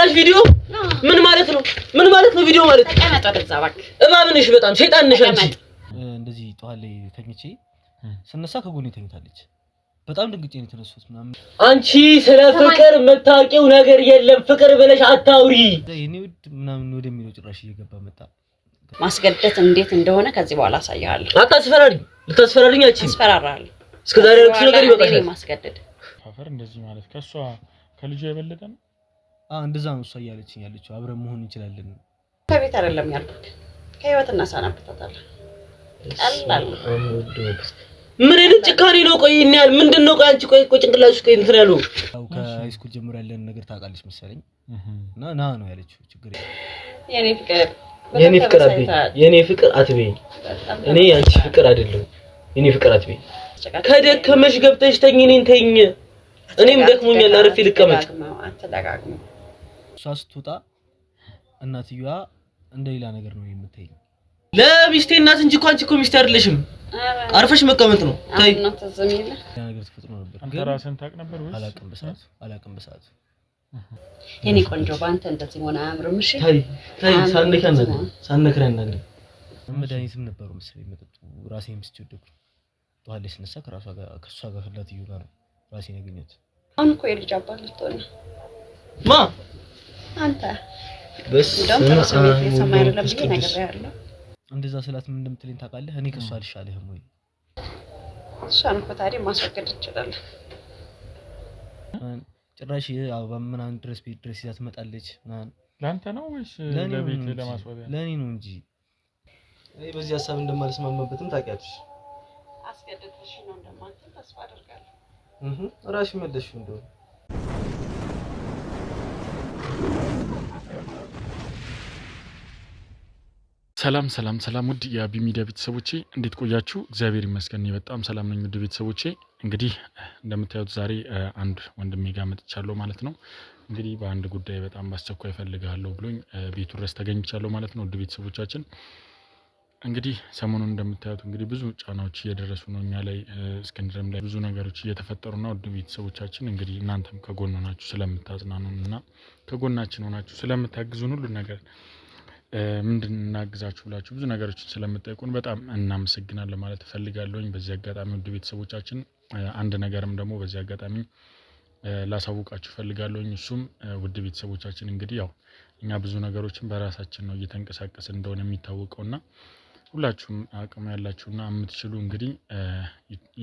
ጭራሽ ቪዲዮ ምን ማለት ነው? ምን ማለት ነው ቪዲዮ ማለት? ተቀመጥ ወደዛ እባክህ። እባብ ነሽ በጣም ሸይጣን ነሽ አንቺ። እንደዚህ ጠዋት ላይ ተኝቼ ስነሳ ከጎኔ ተኝታለች። በጣም ድንግጬ ነው የተነሳሁት ምናምን። አንቺ ስለ ፍቅር መታወቂው ነገር የለም ፍቅር ብለሽ አታውሪ። የኔ ውድ ምናምን ወደሚለው ጭራሽ እየገባ መጣ። ማስገደት እንዴት እንደሆነ ከዚህ በኋላ አሳያለሁ። አታስፈራሪኝ። ልታስፈራሪኝ አትችይም። አስፈራራለሁ። እስከዛሬ ያልኩሽ ነገር ይበቃሻል። ማስገደድ ፋፈር እንደዚህ ማለት ከሷ ከልጁ የበለጠ ነው። እንደዛ ነው እሷ እያለችኝ ያለችው። አብረን መሆን እንችላለን። ከቤት አይደለም ያልኩት ከህይወት እናሳናብታታለን። ቀላል ምን አይነት ጭካኔ ነው? ቆይ እኔ ያል ምንድነው? ቆይ አንቺ ቆይ ጭንቅላትሽ ቆይ እንትን ያለው ያው ከሃይስኩል ጀምሮ ያለን ነገር ታውቃለች መሰለኝ እና ና ነው ያለችው። ችግር የኔ ፍቅር አትበይኝ። እኔ አንቺ ፍቅር አይደለም የኔ ፍቅር አትበይኝ። ከደከመሽ ገብተሽ ተኝ እኔን ተኝ። እኔም ደክሞኛል አርፌ ልቀመጥ። አትደጋግም። እሷ ስትወጣ እናትየዋ እንደሌላ ነገር ነው የምትይኝ። ለሚስቴ እናት እንጂ እኮ አንቺ እኮ ሚስቴ አይደለሽም። አርፈሽ መቀመጥ ነው። ታይ እናት ተዘሚለ ያ ነገር ተፈጥሮ ነበር። አንተ ራስህን ታውቅ ነበር ወይስ? አላውቅም በሰዓቱ የኔ ቆንጆ ባንተ እንደዚህ ሆነ አያምርም። እሺ ታይ ሳነክረን ነገር መድኃኒትም ነበሩ መሰለኝ መጠጡ። ራሴን ምስጭደኩ ጠዋት ላይ ስነሳ ከሷ ጋር ከላትዩ ጋር ነው ራሴን ያገኘሁት። አሁን እኮ የልጅ አባት ልትሆን ነው። ማ አንተ በስ ሰማይ አይደለም ብዬ ነገር ያለው እንደዛ ስላት ምን እንደምትለኝ ታውቃለህ? እኔ ከሷ አልሻለህም ወይ? እሷን እኮ ታዲያ ማስወገድ ይችላል። ጭራሽ አበባ ምናምን ድረስ ይዛ ትመጣለች ምናምን። ላንተ ነው ወይስ ለቤት ለማስዋቢያ? ለኔ ነው እንጂ እኔ በዚህ ሐሳብ እንደማልስማማበትም ታውቂያለሽ። አስገድደሽ ነው እንደማትል ተስፋ አደርጋለሁ። ራስሽ መለስሽው እንደው ሰላም ውድ የአቢ ሚዲያ ቤተሰቦቼ እንዴት ቆያችሁ? እግዚአብሔር ይመስገን በጣም ሰላም ነኝ። ውድ ቤተሰቦቼ እንግዲህ እንደምታዩት ዛሬ አንድ ወንድሜ ጋር መጥቻለሁ ማለት ነው። እንግዲህ በአንድ ጉዳይ በጣም ባስቸኳይ ፈልጋለሁ ብሎኝ ቤቱ ድረስ ተገኝቻለሁ ማለት ነው። ውድ ቤተሰቦቻችን እንግዲህ ሰሞኑን እንደምታዩት እንግዲህ ብዙ ጫናዎች እየደረሱ ነው እኛ ላይ፣ እስክንድርም ላይ ብዙ ነገሮች እየተፈጠሩ ነው። ውድ ቤተሰቦቻችን እንግዲህ እናንተም ከጎን ሆናችሁ ስለምታጽናኑንና ከጎናችን ሆናችሁ ስለምታግዙን ሁሉ ነገር ምንድን እናግዛችሁ ብላችሁ ብዙ ነገሮችን ስለምትጠይቁን በጣም እናመሰግናለን ማለት እፈልጋለሁኝ። በዚህ አጋጣሚ ውድ ቤተሰቦቻችን አንድ ነገርም ደግሞ በዚህ አጋጣሚ ላሳውቃችሁ ፈልጋለሁኝ። እሱም ውድ ቤተሰቦቻችን እንግዲህ ያው እኛ ብዙ ነገሮችን በራሳችን ነው እየተንቀሳቀስን እንደሆነ የሚታወቀውና ሁላችሁም አቅም ያላችሁና የምትችሉ እንግዲህ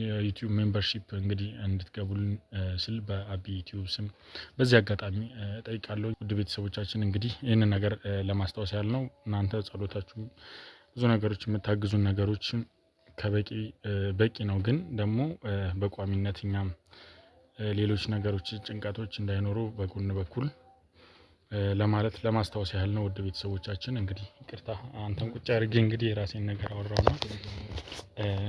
የዩቲዩብ ሜምበርሺፕ እንግዲህ እንድትገቡልን ስል በአቢ ዩቲዩብ ስም በዚህ አጋጣሚ ጠይቃለሁ። ውድ ቤተሰቦቻችን እንግዲህ ይህንን ነገር ለማስታወስ ያህል ነው። እናንተ ጸሎታችሁ ብዙ ነገሮች የምታግዙን ነገሮች በቂ ነው፣ ግን ደግሞ በቋሚነት እኛም ሌሎች ነገሮች ጭንቀቶች እንዳይኖሩ በጎን በኩል ለማለት ለማስታወስ ያህል ነው። ውድ ቤተሰቦቻችን እንግዲህ ይቅርታ አንተን ቁጭ አድርጌ እንግዲህ የራሴን ነገር አወራውና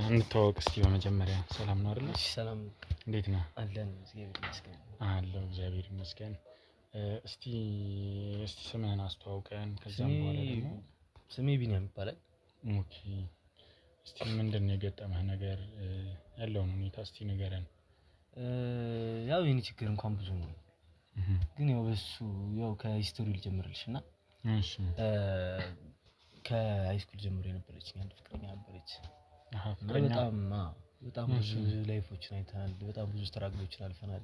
እንተዋወቅ እስቲ። በመጀመሪያ ሰላም ነው አይደል? ሰላም እንዴት ነህ? አለን እግዚአብሔር ይመስገን። አለው እግዚአብሔር ይመስገን። እስቲ ስምህን አስተዋውቀን ከዛም በኋላ ደግሞ። ስሜ ቢኒያም ይባላል። ኦኬ እስቲ ምንድነው የገጠመህ ነገር ያለውን ሁኔታ እስቲ ንገረን። ያው የኔ ችግር እንኳን ብዙ ነው፣ ግን ያው በሱ ያው ከሂስቶሪ ልጀምርልሽና እሺ ከሃይስኩል ጀምሮ የነበረች አንድ ፍቅረኛ ነበረች። በጣም ብዙ ላይፎችን አይተናል። በጣም ብዙ ስትራግሎችን አልፈናል።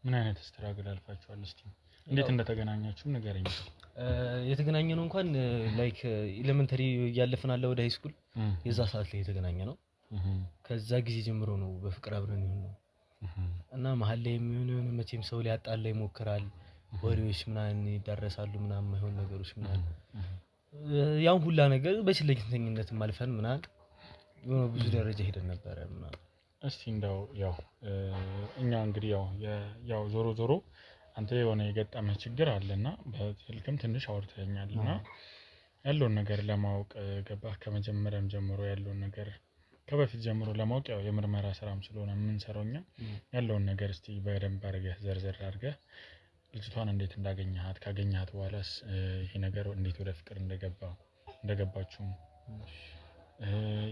ምን አይነት ስትራግል አልፋችኋል? እስቲ እንዴት እንደተገናኛችሁ ንገረኝ። የተገናኘነው እንኳን ላይክ ኤሌመንተሪ ያለፈናል ወደ ሃይስኩል የዛ ሰዓት ላይ የተገናኘ ነው። ከዛ ጊዜ ጀምሮ ነው በፍቅር አብረን ነው እና መሀል ላይ የሚሆነው መቼም ሰው ሊያጣላ ይሞክራል። ወሬዎች ምናምን ይደረሳሉ ምናምን ማይሆን ነገሮች ምናምን ያው ሁላ ነገር በችለኝተኝነት ማልፈን ምናምን ብዙ ደረጃ ሄደን ነበር ምናምን። እስቲ እንደው ያው እኛ እንግዲህ ያው ዞሮ አንተ የሆነ የገጠመህ ችግር አለና በስልክም ትንሽ አውርተኛልና ያለውን ነገር ለማወቅ ገባህ። ከመጀመሪያም ጀምሮ ያለውን ነገር ከበፊት ጀምሮ ለማወቅ ያው የምርመራ ስራም ስለሆነ ምን ሰራውኛ ያለውን ነገር እስቲ በደንብ አድርገህ ዘርዘር አድርገህ ልጅቷን እንዴት እንዳገኘሃት ካገኘሃት በኋላስ ይሄ ነገር እንዴት ወደ ፍቅር እንደገባችሁ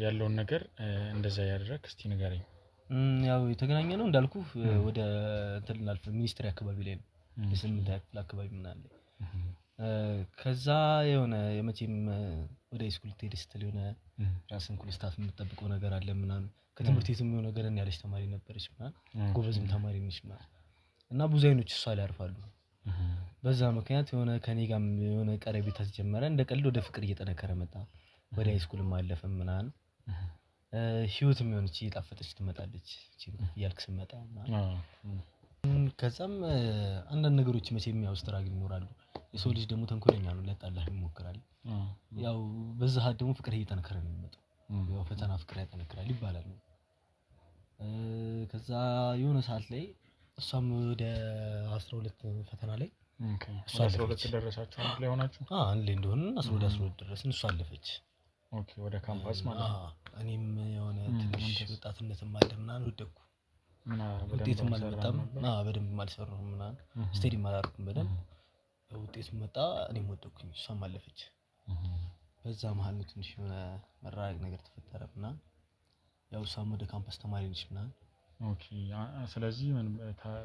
ያለውን ነገር እንደዛ ያደረክ እስቲ ንገረኝ። ያው የተገናኘነው እንዳልኩ ወደ እንትልናልፍ ሚኒስትሪ አካባቢ ላይ ነው። የስምንት ክፍል አካባቢ ምናምን ከዛ የሆነ የመቼም ወደ ስኩል ትሄድ ስትል የሆነ ራስን ኩል ስታፍ የምትጠብቀው ነገር አለ ምናምን ከትምህርት ቤትም የሆነ ነገር ያለች ተማሪ ነበረች ምናምን ጎበዝም ተማሪ ነች ምናምን እና ብዙ አይኖች እሷ ላይ ያርፋሉ በዛ ምክንያት የሆነ ከኔ ጋርም የሆነ ቀረቤታ ተጀመረ እንደ ቀልድ ወደ ፍቅር እየጠነከረ መጣ ወደ ሃይስኩል ማለፈም ምናምን ህይወትም የሆነች እየጣፈጠች ትመጣለች እያልክ ስመጣ ከዛም አንዳንድ ነገሮች መቼም ያው ስትራግል ይኖራሉ የሰው ልጅ ደግሞ ተንኮለኛ ነው ሊያጣላህ ይሞክራል ያው በዛ ሀድ ደግሞ ፍቅር እየጠነከረ ነው የሚመጣው ያው ፈተና ፍቅር ያጠነክራል ይባላል ከዛ የሆነ ሰዓት ላይ እሷም ወደ 12 ፈተና ላይ 12 ደረሳችሁ አንድ ላይ ሆናችሁ አንድ ላይ እንደሆነ 12 ደረስን እሷ አለፈች ኦኬ ወደ ካምፓስ ማለት ነው እኔም የሆነ ትንሽ ወጣትነትም አለምናን ወደኩ ውጤትም አልመጣም በደንብ አልሰራሁም ምናምን ስቴዲም አላደረኩም በደንብ ውጤቱም መጣ እኔም ወደኩኝ እሷም አለፈች በዛ መሃል ነው ትንሽ የሆነ መራራቅ ነገር ተፈጠረና ያው እሷም ወደ ካምፓስ ተማሪ ነች ምናምን ኦኬ ስለዚህ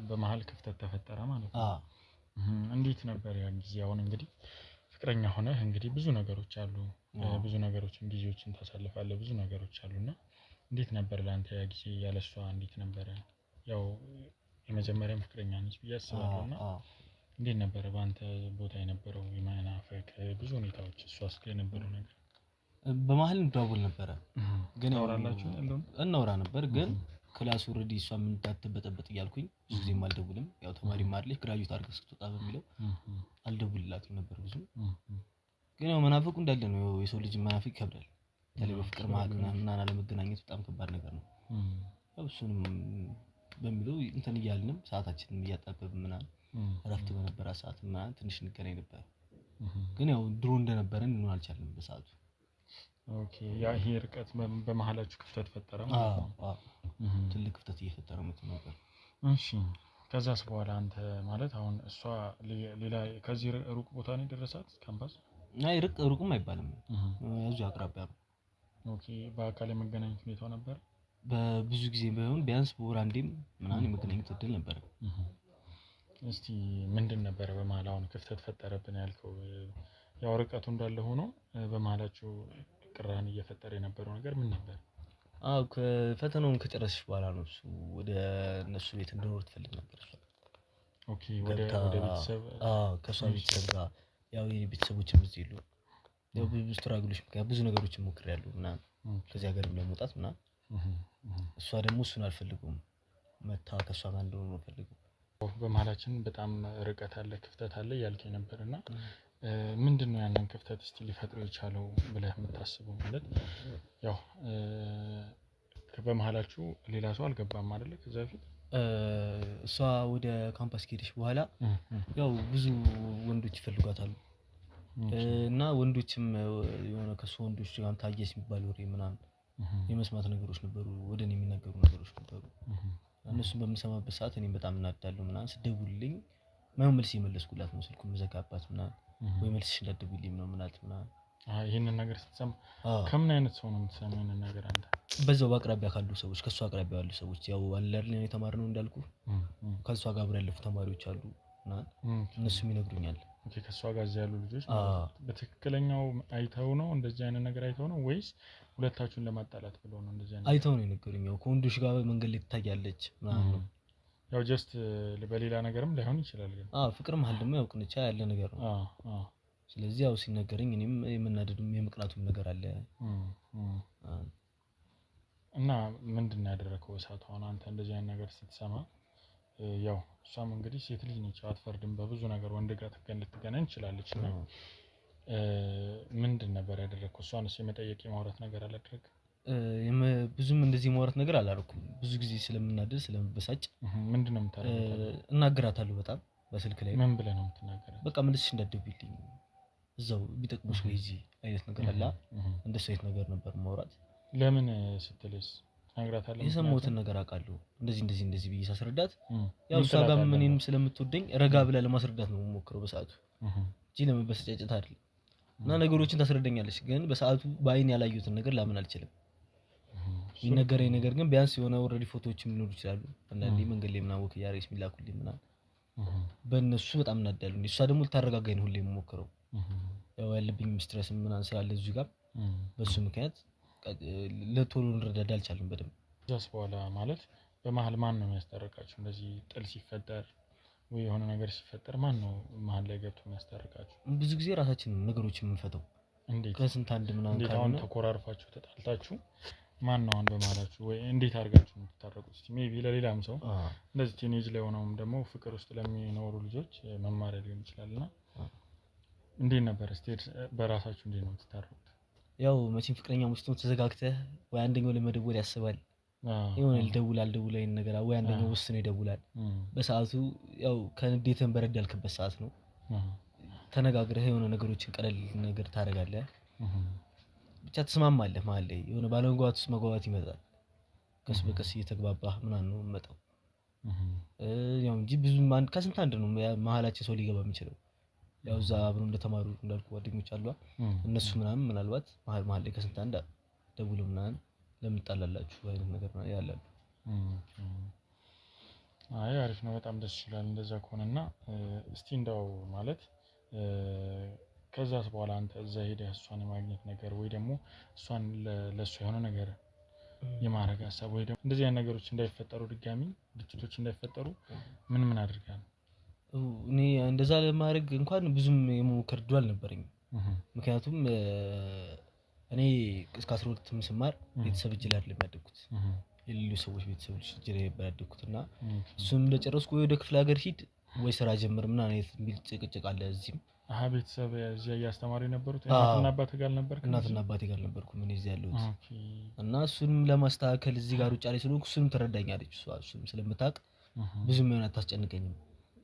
በመሃል ክፍተት ተፈጠረ ማለት ነው እንዴት ነበር ያ ጊዜ አሁን እንግዲህ ፍቅረኛ ሆነህ እንግዲህ ብዙ ነገሮች አሉ ብዙ ነገሮችን ጊዜዎችን ታሳልፋለህ ብዙ ነገሮች አሉና እንዴት ነበር ላንተ ያ ጊዜ ያለሷ እንዴት ነበር ያው የመጀመሪያም ፍቅረኛ ነች ብዬ አስባለሁና እንዴት ነበር ባንተ ቦታ የነበረው የማናፈቅ ብዙ ሁኔታዎች እሷስ የነበረው ነገር በመሃል እንደውል ነበር ግን አወራላችሁ እናወራ ነበር ግን ክላስ ኦሬዲ እሷ ምን ታተበጠበጥ ይያልኩኝ ብዙ ጊዜ አልደውልም ያው ተማሪ ማድረግ ግራጁዌት አድርገህ ስትወጣ በሚለው አልደውልላትም ነበር ብዙ ግን ያው መናፈቁ እንዳለ ነው የሰው ልጅ መናፈቅ ይከብዳል ተለይ በፍቅር መሃል እና ለመገናኘት በጣም ከባድ ነገር ነው ያው እሱንም በሚለው እንትን ይያልንም ሰዓታችንን እያጣበብን ምናምን እረፍት በነበረ ሰዓት ምናምን ትንሽ እንገናኝ ነበር ግን ያው ድሮ እንደነበረን ነው አልቻልንም በሰዓቱ ኦኬ ያ ይሄ ርቀት በመሃላችሁ ክፍተት ፈጠረ ማለት ነው ትልቅ ክፍተት እየፈጠረ ነበር እሺ ከዛስ በኋላ አንተ ማለት አሁን እሷ ሌላ ከዚህ ሩቅ ቦታ ነው ደረሳት ካምፓስ አይ ሩቅም አይባልም እዚሁ አቅራቢያ ነው ኦኬ በአካል የመገናኘት ሁኔታው ነበር በብዙ ጊዜ ባይሆን ቢያንስ በወር አንዴም ምናምን የመገናኘት እድል ነበር እስቲ ምንድን ነበር በመሃል አሁን ክፍተት ፈጠረብን ያልከው ያው ርቀቱ እንዳለ ሆኖ በመሃላችሁ ቅራኔ እየፈጠረ የነበረው ነገር ምን ነበር ከፈተናውን ከጨረስሽ በኋላ ነው እሱ ወደ እነሱ ቤት እንድኖር ትፈልግ ነበር እሷ ኦኬ ወደ ቤተሰብ ከሷ ቤተሰብ ጋር ያው የቤተሰቦችም እዚህ ይሉ ያው ብዙ ስትራግሎች ብዙ ነገሮችን ሞክሬያለሁ እና ከዚህ ሀገር ለመውጣት እና እሷ ደግሞ እሱን አልፈልጉም መታ ከሷ ጋር እንደሆነ ነው ፈልገው በመሃላችን በጣም ርቀት አለ ክፍተት አለ ያልከኝ ነበርና ምንድነው ያንን ክፍተት እስቲ ሊፈጥሩ የቻለው ብለህ የምታስበው ማለት ያው በመሃላችሁ ሌላ ሰው አልገባም አይደል ከዛ በፊት እሷ ወደ ካምፓስ ከሄደች በኋላ ያው ብዙ ወንዶች ይፈልጓታል እና ወንዶችም የሆነ ከሱ ወንዶች ጋር ታየስ የሚባል ወሬ ምናምን የመስማት ነገሮች ነበሩ ወደኔ የሚነገሩ ነገሮች ነበሩ እነሱን በመሰማበት ሰዓት እኔም በጣም እናደዳለሁ ምናምን ስደውልልኝ መልስ ይመለስኩላት ነው ስልኩን መዘጋባት ምናምን ወይ መልስሽ እንዳትደውልልኝ ነው ምናልባት ምናምን ይሄንን ነገር ስትሰማ ከምን አይነት ሰው ነው የምትሰማው ይሄንን ነገር አንተ በዛው በአቅራቢያ ካሉ ሰዎች ከሷ አቅራቢያ ያሉ ሰዎች ያው አለርሊ ነው የተማርነው እንዳልኩ ከሷ ጋር አብረው ያለፉ ተማሪዎች አሉ እና እነሱም ይነግሩኛል ኦኬ ከሷ ጋር እዚህ ያሉ ልጆች በትክክለኛው አይተው ነው እንደዚህ አይነት ነገር አይተው ነው ወይስ ሁለታችሁን ለማጣላት ብለው ነው እንደዚህ አይነት አይተው ነው የነገሩኝ ያው ከወንዶች ጋር መንገድ ላይ ትታያለች ምናምን ነው ያው ጀስት በሌላ ነገርም ላይሆን ይችላል ግን ፍቅር መሃል ደግሞ ያው ቅንቻ ያለ ነገር ነው ስለዚህ ያው ሲነገረኝ እኔም የምናደድም የምቅናቱም ነገር አለ እና ምንድነው ያደረከው በሰዓቱ አሁን አንተ እንደዚህ አይነት ነገር ስትሰማ ያው እሷም እንግዲህ ሴት ልጅ ነች አትፈርድም በብዙ ነገር ወንድ ጋር ልትገናኝ ትችላለች እና ምንድን ነበር ያደረከው እሷንስ የመጠየቅ የማውራት ነገር አላደረግም ብዙም እንደዚህ ማውራት ነገር አላደረኩም ብዙ ጊዜ ስለምናደድ ስለምበሳጭ ምንድነው የምታደርገው እናገራታለሁ በጣም በስልክ ላይ ምን ብለህ ነው የምትናገረው በቃ መልስሽ እንዳትደውይልኝ እዛው ቢጠቅምሽ ወይ እዚህ አይነት ነገር አለ እንደሱ አይነት ነገር ነበር ማውራት ለምን ስትልስ ትነግራታለህ የሰማሁትን ነገር አውቃለሁ እንደዚህ ብዬ ሳስረዳት ያው እሷ ጋር ምንም ስለምትወደኝ ረጋ ብላ ለማስረዳት ነው የምሞክረው በሰዓቱ እጂ ለመበሳጨት አይደል እና ነገሮችን ታስረዳኛለች ግን በሰዓቱ በአይን ያላየሁትን ነገር ላምን አልችልም ይነገረኝ ነገር ግን ቢያንስ የሆነ ኦሬዲ ፎቶዎችም ሊኖሩ ይችላሉ አንዳንዴ መንገድ ላይ ምናምን ወክ ያሬስ ሚላኩልኝ ምናምን በእነሱ በጣም እናዳሉ። እሷ ደግሞ ልታረጋጋኝ ነው ሁሌ የምሞክረው ያው ያለብኝ ስትረስ ምናምን ስላለ እዚህ ጋር በሱ ምክንያት ለቶሎ እንረዳዳ አልቻልንም በደንብ። ከዛስ በኋላ ማለት በመሀል ማን ነው የሚያስታርቃችሁ? እንደዚህ ጥል ሲፈጠር ወይ የሆነ ነገር ሲፈጠር ማን ነው መሀል ላይ ገብቶ የሚያስታርቃችሁ? ብዙ ጊዜ ራሳችን ነገሮችን የምንፈተው። እንዴት ከስንት አንድ ምናምን እንዴት ካልሆነ አሁን ተኮራርፋችሁ ተጣልታችሁ ማን ነው አሁን በመሀላችሁ ወይ እንዴት አድርጋችሁ የምትታረቁት? እስቲ ሜቢ ለሌላም ሰው እንደዚህ ቲኔጅ ላይ ሆነውም ደግሞ ፍቅር ውስጥ ለሚኖሩ ልጆች መማሪያ ሊሆን ይችላልና እንዴት ነበር እስቲ በራሳችሁ እንዴት ነው የምትታረቁት? ያው መቼም ፍቅረኛ ውስጥ ተዘጋግተህ ወይ አንደኛው ለመደወል ያስባል የሆነ ልደውል አይነት ነገር ወይ አንደኛው ወስኖ ይደውላል። በሰዓቱ ያው ከንዴትም በረድ ያልክበት ሰዓት ነው። ተነጋግረህ የሆነ ነገሮችን ቀለል ነገር ታደርጋለህ። ብቻ ትስማማለህ መሀል ላይ የሆነ ባለመግባባት ውስጥ መግባባት ይመጣል። ቀስ በቀስ እየተግባባህ ምናምን ነው የምመጣው። ያው እንጂ ብዙ ከስንት አንድ ነው መሀላችን ሰው ሊገባ የሚችለው። ያው እዛ አብረው እንደተማሩ እንዳልኩ ጓደኞች አሉ እነሱ ምናምን ምናልባት መሀል ላይ ከስንት አንድ ደውሎ ምናምን ለምን ጣላላችሁ አይነት ነገር ነው ያላሉ። አይ አሪፍ ነው በጣም ደስ ይላል እንደዛ ከሆነና እስቲ እንደው ማለት ከዛስ በኋላ አንተ እዛ ሄደህ እሷን የማግኘት ነገር ወይ ደግሞ እሷን ለእሷ የሆነ ነገር የማድረግ ሀሳብ ወይ ደግሞ እንደዚህ አይነት ነገሮች እንዳይፈጠሩ ድጋሚ ግጭቶች እንዳይፈጠሩ ምን አድርጋለህ? እኔ እንደዛ ለማድረግ እንኳን ብዙም የመሞከር ዕድሉ አልነበረኝም። ምክንያቱም እኔ እስከ 12ም ስማር ቤተሰብ እጅ ላይ አይደለም ያደግኩት የሌሎች ሰዎች ቤተሰብ እጅ ላይ ነበር ያደግኩት እና እሱም እንደጨረስኩ ወደ ክፍለ ሀገር ሂድ ወይ ስራ ጀምር ምን አይነት የሚል ጭቅጭቅ አለ እዚህም። ቤተሰብ እዚህ እያስተማሩ የነበሩት እናትና አባትህ ጋር ነበር? እናትና አባቴ ጋር ነበርኩ ምን እዚህ ያለሁት እና እሱንም ለማስተካከል እዚህ ጋር ውጭ ላይ ስለሆንኩ እሱንም ትረዳኛለች። እሱም ስለምታውቅ ብዙም የሆነ አታስጨንቀኝም።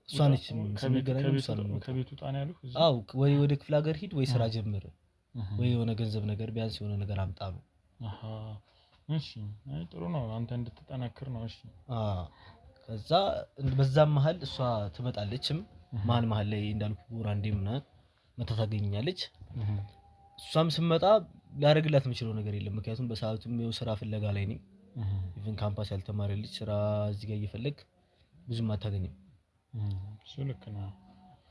እሷ ነች ስንገናኝ ከቤት ውጣ ነው ያሉህ? አዎ ወይ ወደ ክፍለ ሀገር ሂድ ወይ ስራ ጀምር ወይ የሆነ ገንዘብ ነገር ቢያንስ የሆነ ነገር አምጣ ነው። እሺ አይ ጥሩ ነው አንተ እንድትጠናከር ነው። እሺ ከዛ በዛም መሀል እሷ ትመጣለችም መሀል ላይ እንዳልኩ ወራንዴም ምናምን መታ ታገኛለች። እሷም ስመጣ ላደርግላት የምችለው ነገር የለም ምክንያቱም በሰዓቱም የው ስራ ፍለጋ ላይ ነኝ። ኢቭን ካምፓስ ያልተማረ ልጅ ስራ እዚህ ጋር እየፈለግ ብዙም አታገኝም። እሱ ልክ ነው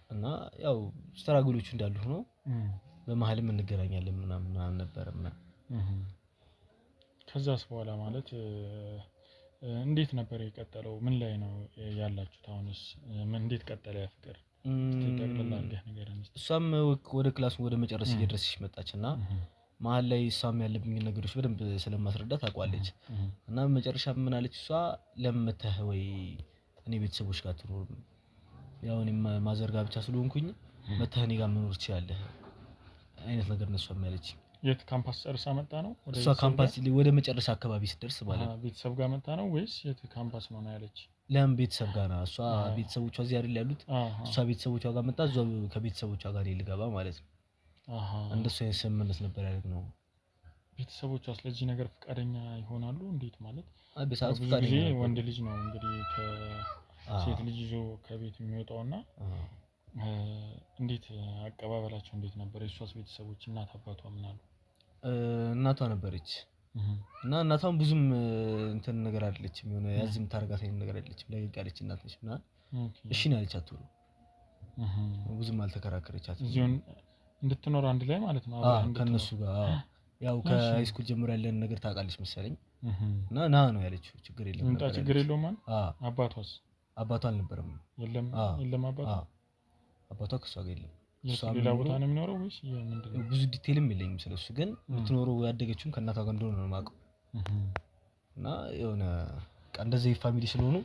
እና ያው ስትራግሎቹ እንዳሉ ሆኖ በመሀልም እንገናኛለን ምናምን ነበር ምናምን። ከዛስ በኋላ ማለት እንዴት ነበር የቀጠለው? ምን ላይ ነው ያላችሁት አሁንስ? እንዴት ቀጠለ ያ ፍቅር? ተጠቅልላ እንዴት ነገር ነው? እሷም ወደ ክላስ ወደ መጨረስ እየደረሰች መጣችና መሀል ላይ እሷም ያለብኝ ነገሮች በደንብ ስለማስረዳት አውቃለች እና መጨረሻ ምን አለች እሷ ለምተህ ወይ እኔ ቤተሰቦች ጋር ትኖር ያው እኔ ማዘርጋ ብቻ ስለሆንኩኝ መተህ እኔ ጋር መኖር ትችላለህ አይነት ነገር ነው እሷም ያለችኝ። የት ካምፓስ ጨርሳ መጣ ነው? እሷ ካምፓስ ወደ መጨረሻ አካባቢ ስትደርስ ማለት ነው። ቤተሰብ ጋር መጣ ነው ወይስ የት ካምፓስ ነው ያለች? ለምን ቤተሰብ ጋር ነው እሷ ቤተሰቦቿ እዚህ አይደል ያሉት? እሷ ቤተሰቦቿ ጋር መጣ እዛው ከቤተሰቦቿ ጋር ልገባ ማለት ነው። እንደሱ አይነት ስምምነት ነበር ያደረግነው። ቤተሰቦቿ ስለዚህ ነገር ፈቃደኛ ይሆናሉ? እንዴት ማለት? በሰዓቱ ብዙ ጊዜ ወንድ ልጅ ነው እንግዲህ ከሴት ልጅ ይዞ ከቤት የሚወጣውና እንዴት አቀባበላቸው እንዴት ነበር? የሷስ ቤተሰቦች እናት አባቷ ምን አሉ? እናቷ ነበረች እና እናቷም ብዙም እንትን ነገር አይደለችም የሆነ ያዝም ታረጋት አይነት ነገር አይደለችም ለይቅ ያለች እናት ነች እና እሺ ነው ያለቻት ሁሉ ብዙም አልተከራከረቻትም። እዚሁን እንድትኖር አንድ ላይ ማለት ነው ከነሱ ጋር ያው ከሃይስኩል ጀምሮ ያለን ነገር ታውቃለች መሰለኝ እና ና ነው ያለችው። ችግር የለም እንታ ችግር የለውም ማለት አባቷስ? አባቷ አልነበረም። የለም አባቷ ከሷ ጋር የለም። እሷ ሌላ ቦታ ነው የሚኖረው ወይስ ምንድነው? ብዙ ዲቴልም የለኝም ስለሱ ግን የምትኖረው ያደገችውም ከእናቷ ጋር እንደሆነ ነው የማውቀው እና የሆነ እንደዚህ ፋሚሊ ስለሆኑ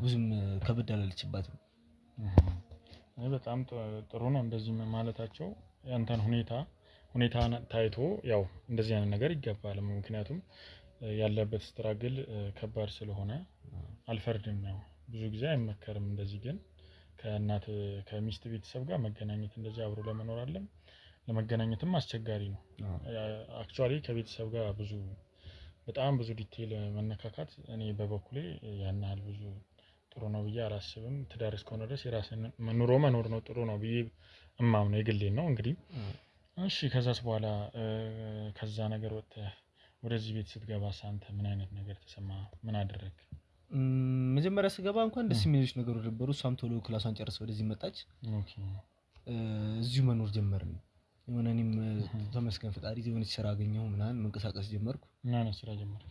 ብዙም ከበድ አላለችባትም። በጣም ጥሩ ነው እንደዚህ ማለታቸው። ያንተን ሁኔታ ታይቶ ያው እንደዚህ አይነት ነገር ይገባል። ምክንያቱም ያለበት ስትራግል ከባድ ስለሆነ አልፈርድም። ያው ብዙ ጊዜ አይመከርም እንደዚህ ግን ከእናት ከሚስት ቤተሰብ ጋር መገናኘት እንደዚህ አብሮ ለመኖር አይደለም ለመገናኘትም አስቸጋሪ ነው። አክቹአሊ ከቤተሰብ ጋር በጣም ብዙ ዲቴል መነካካት እኔ በበኩሌ ያን ያህል ብዙ ጥሩ ነው ብዬ አላስብም። ትዳር እስከሆነ ድረስ የራስን ኑሮ መኖር ነው ጥሩ ነው ብዬ እማምነው የግሌን ነው እንግዲህ። እሺ ከዛስ በኋላ ከዛ ነገር ወጥተህ ወደዚህ ቤት ስትገባ አንተ ምን አይነት ነገር ተሰማ? ምን አደረግ? መጀመሪያ ስገባ እንኳን ደስ የሚሉሽ ነገሮች ነበሩ። እሷም ቶሎ ክላሷን ጨርሳ ወደዚህ መጣች። ኦኬ እዚሁ መኖር ጀመርን። የሆነ እኔም ተመስገን ፈጣሪ የሆነች ስራ አገኘሁ ምናምን መንቀሳቀስ ጀመርኩ። ምን አይነት ስራ ጀመርክ?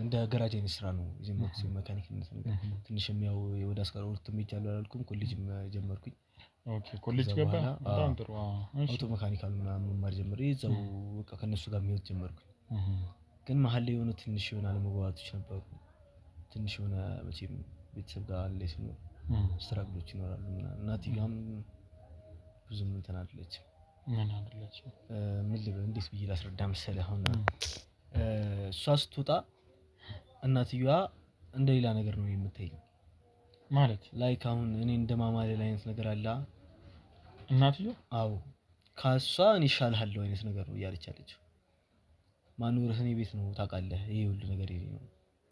እንደ ገራጅ አይነት ስራ ነው የጀመርኩት፣ ሜካኒክነት ነገር። ትንሽም ያው ወደ አስቀር ወርትም ይቻላል አላልኩም፣ ኮሌጅም ጀመርኩኝ። ኦኬ ኮሌጅ ገባ። በጣም ጥሩ። አውቶ ሜካኒካል ምናምን መማር ጀመረ። እዛው በቃ ከነሱ ጋር የሚወጥ ጀመርኩኝ። ግን መሀል ላይ የሆነ ትንሽ የሆነ አለመግባባቶች ነበሩ። ትንሽ የሆነ መቼም ቤተሰብ ጋር ላይ ሲኖር ስትራግሎች ይኖራሉ ምናምን። እናትዬም ብዙም እንትን አይደለችም። ምን አይደለችም? ምን ልበል እንዴት ብዬ ላስረዳ መሰለህ? አሁን እሷ ስትወጣ እናትዬዋ እንደ ሌላ ነገር ነው የምታየኝ። ማለት ላይክ አሁን እኔ እንደማማለል አይነት ነገር አለ እናትዬው። አዎ ካሷ እኔ እሻልሃለሁ አይነት ነገር ነው እያለች አለችው። ማኖርህ እኔ ቤት ነው ታውቃለህ፣ ይሄ ሁሉ ነገር ይሄ ነው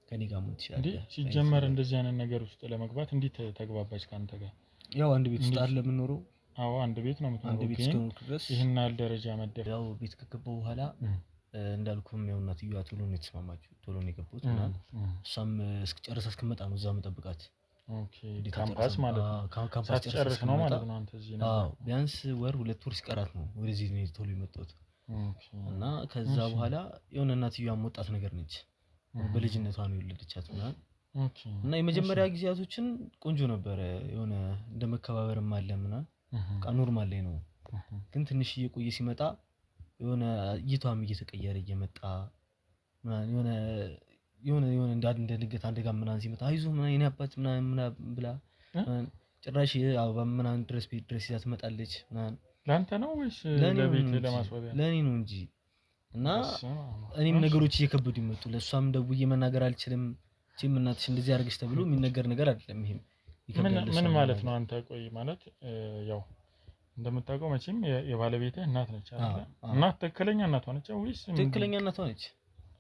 ከኔ ጋር ምን ትችላለህ? ሲጀመር እንደዚህ አይነት ነገር ውስጥ ለመግባት እንዴት ተግባባች ካንተ ጋር? ያው አንድ ቤት ውስጥ አይደል የምንኖረው? አዎ አንድ ቤት ነው የምትኖረው። አንድ ቤት እስከሆንክ ድረስ ይሄን ያህል ደረጃ መደብ። ያው ቤት ከገባሁ በኋላ እንዳልኩም ያው እናትዬዋ ቶሎ ነው የተስማማችው፣ ቶሎ ነው የገቡት እና እሷም እስክጨርስ እስክመጣ ነው እዛ መጠብቃት። ኦኬ ካምፓስ ማለት ነው። ካምፓስ ጨርስ ነው ማለት ነው አንተ እዚህ ነው? አዎ ቢያንስ ወር 2 ወር ሲቀራት ነው ወደዚህ ነው ቶሎ የመጣሁት። ኦኬ እና ከዛ በኋላ የሆነ እናትዬዋም ወጣት ነገር ነች፣ በልጅነቷ ነው የወለደቻት ምናምን። ኦኬ እና የመጀመሪያ ጊዜያቶችን ቆንጆ ነበረ፣ የሆነ እንደመከባበርም አለ ምናምን በቃ ኖርማል ላይ ነው። ግን ትንሽ እየቆየ ሲመጣ የሆነ እይቷም እየተቀየረ እየመጣ ምናምን የሆነ እንደ ድንገት አንድ ጋር ምናምን ሲመጣ አይዞህ ምናምን የኔ አባት ምናምን ብላ ጭራሽ አበባ ምናምን ድረስ ቤት ድረስ ይዛ ትመጣለች ምናምን። ላንተ ነው ወይስ ለቤት ለማስዋቢያ? ለኔ ነው እንጂ። እና እኔም ነገሮች እየከበዱ ይመጡ። ለሷም ደውዬ መናገር አልችልም። እቺም እናትሽ እንደዚህ አድርገሽ ተብሎ የሚነገር ነገር አይደለም። ይሄም ምን ማለት ነው? አንተ ቆይ ማለት ያው እንደምታውቀው መቼም የባለቤትህ እናት ነች አይደል? እናት ትክክለኛ እናቷ ነች ወይስ? ትክክለኛ እናቷ ነች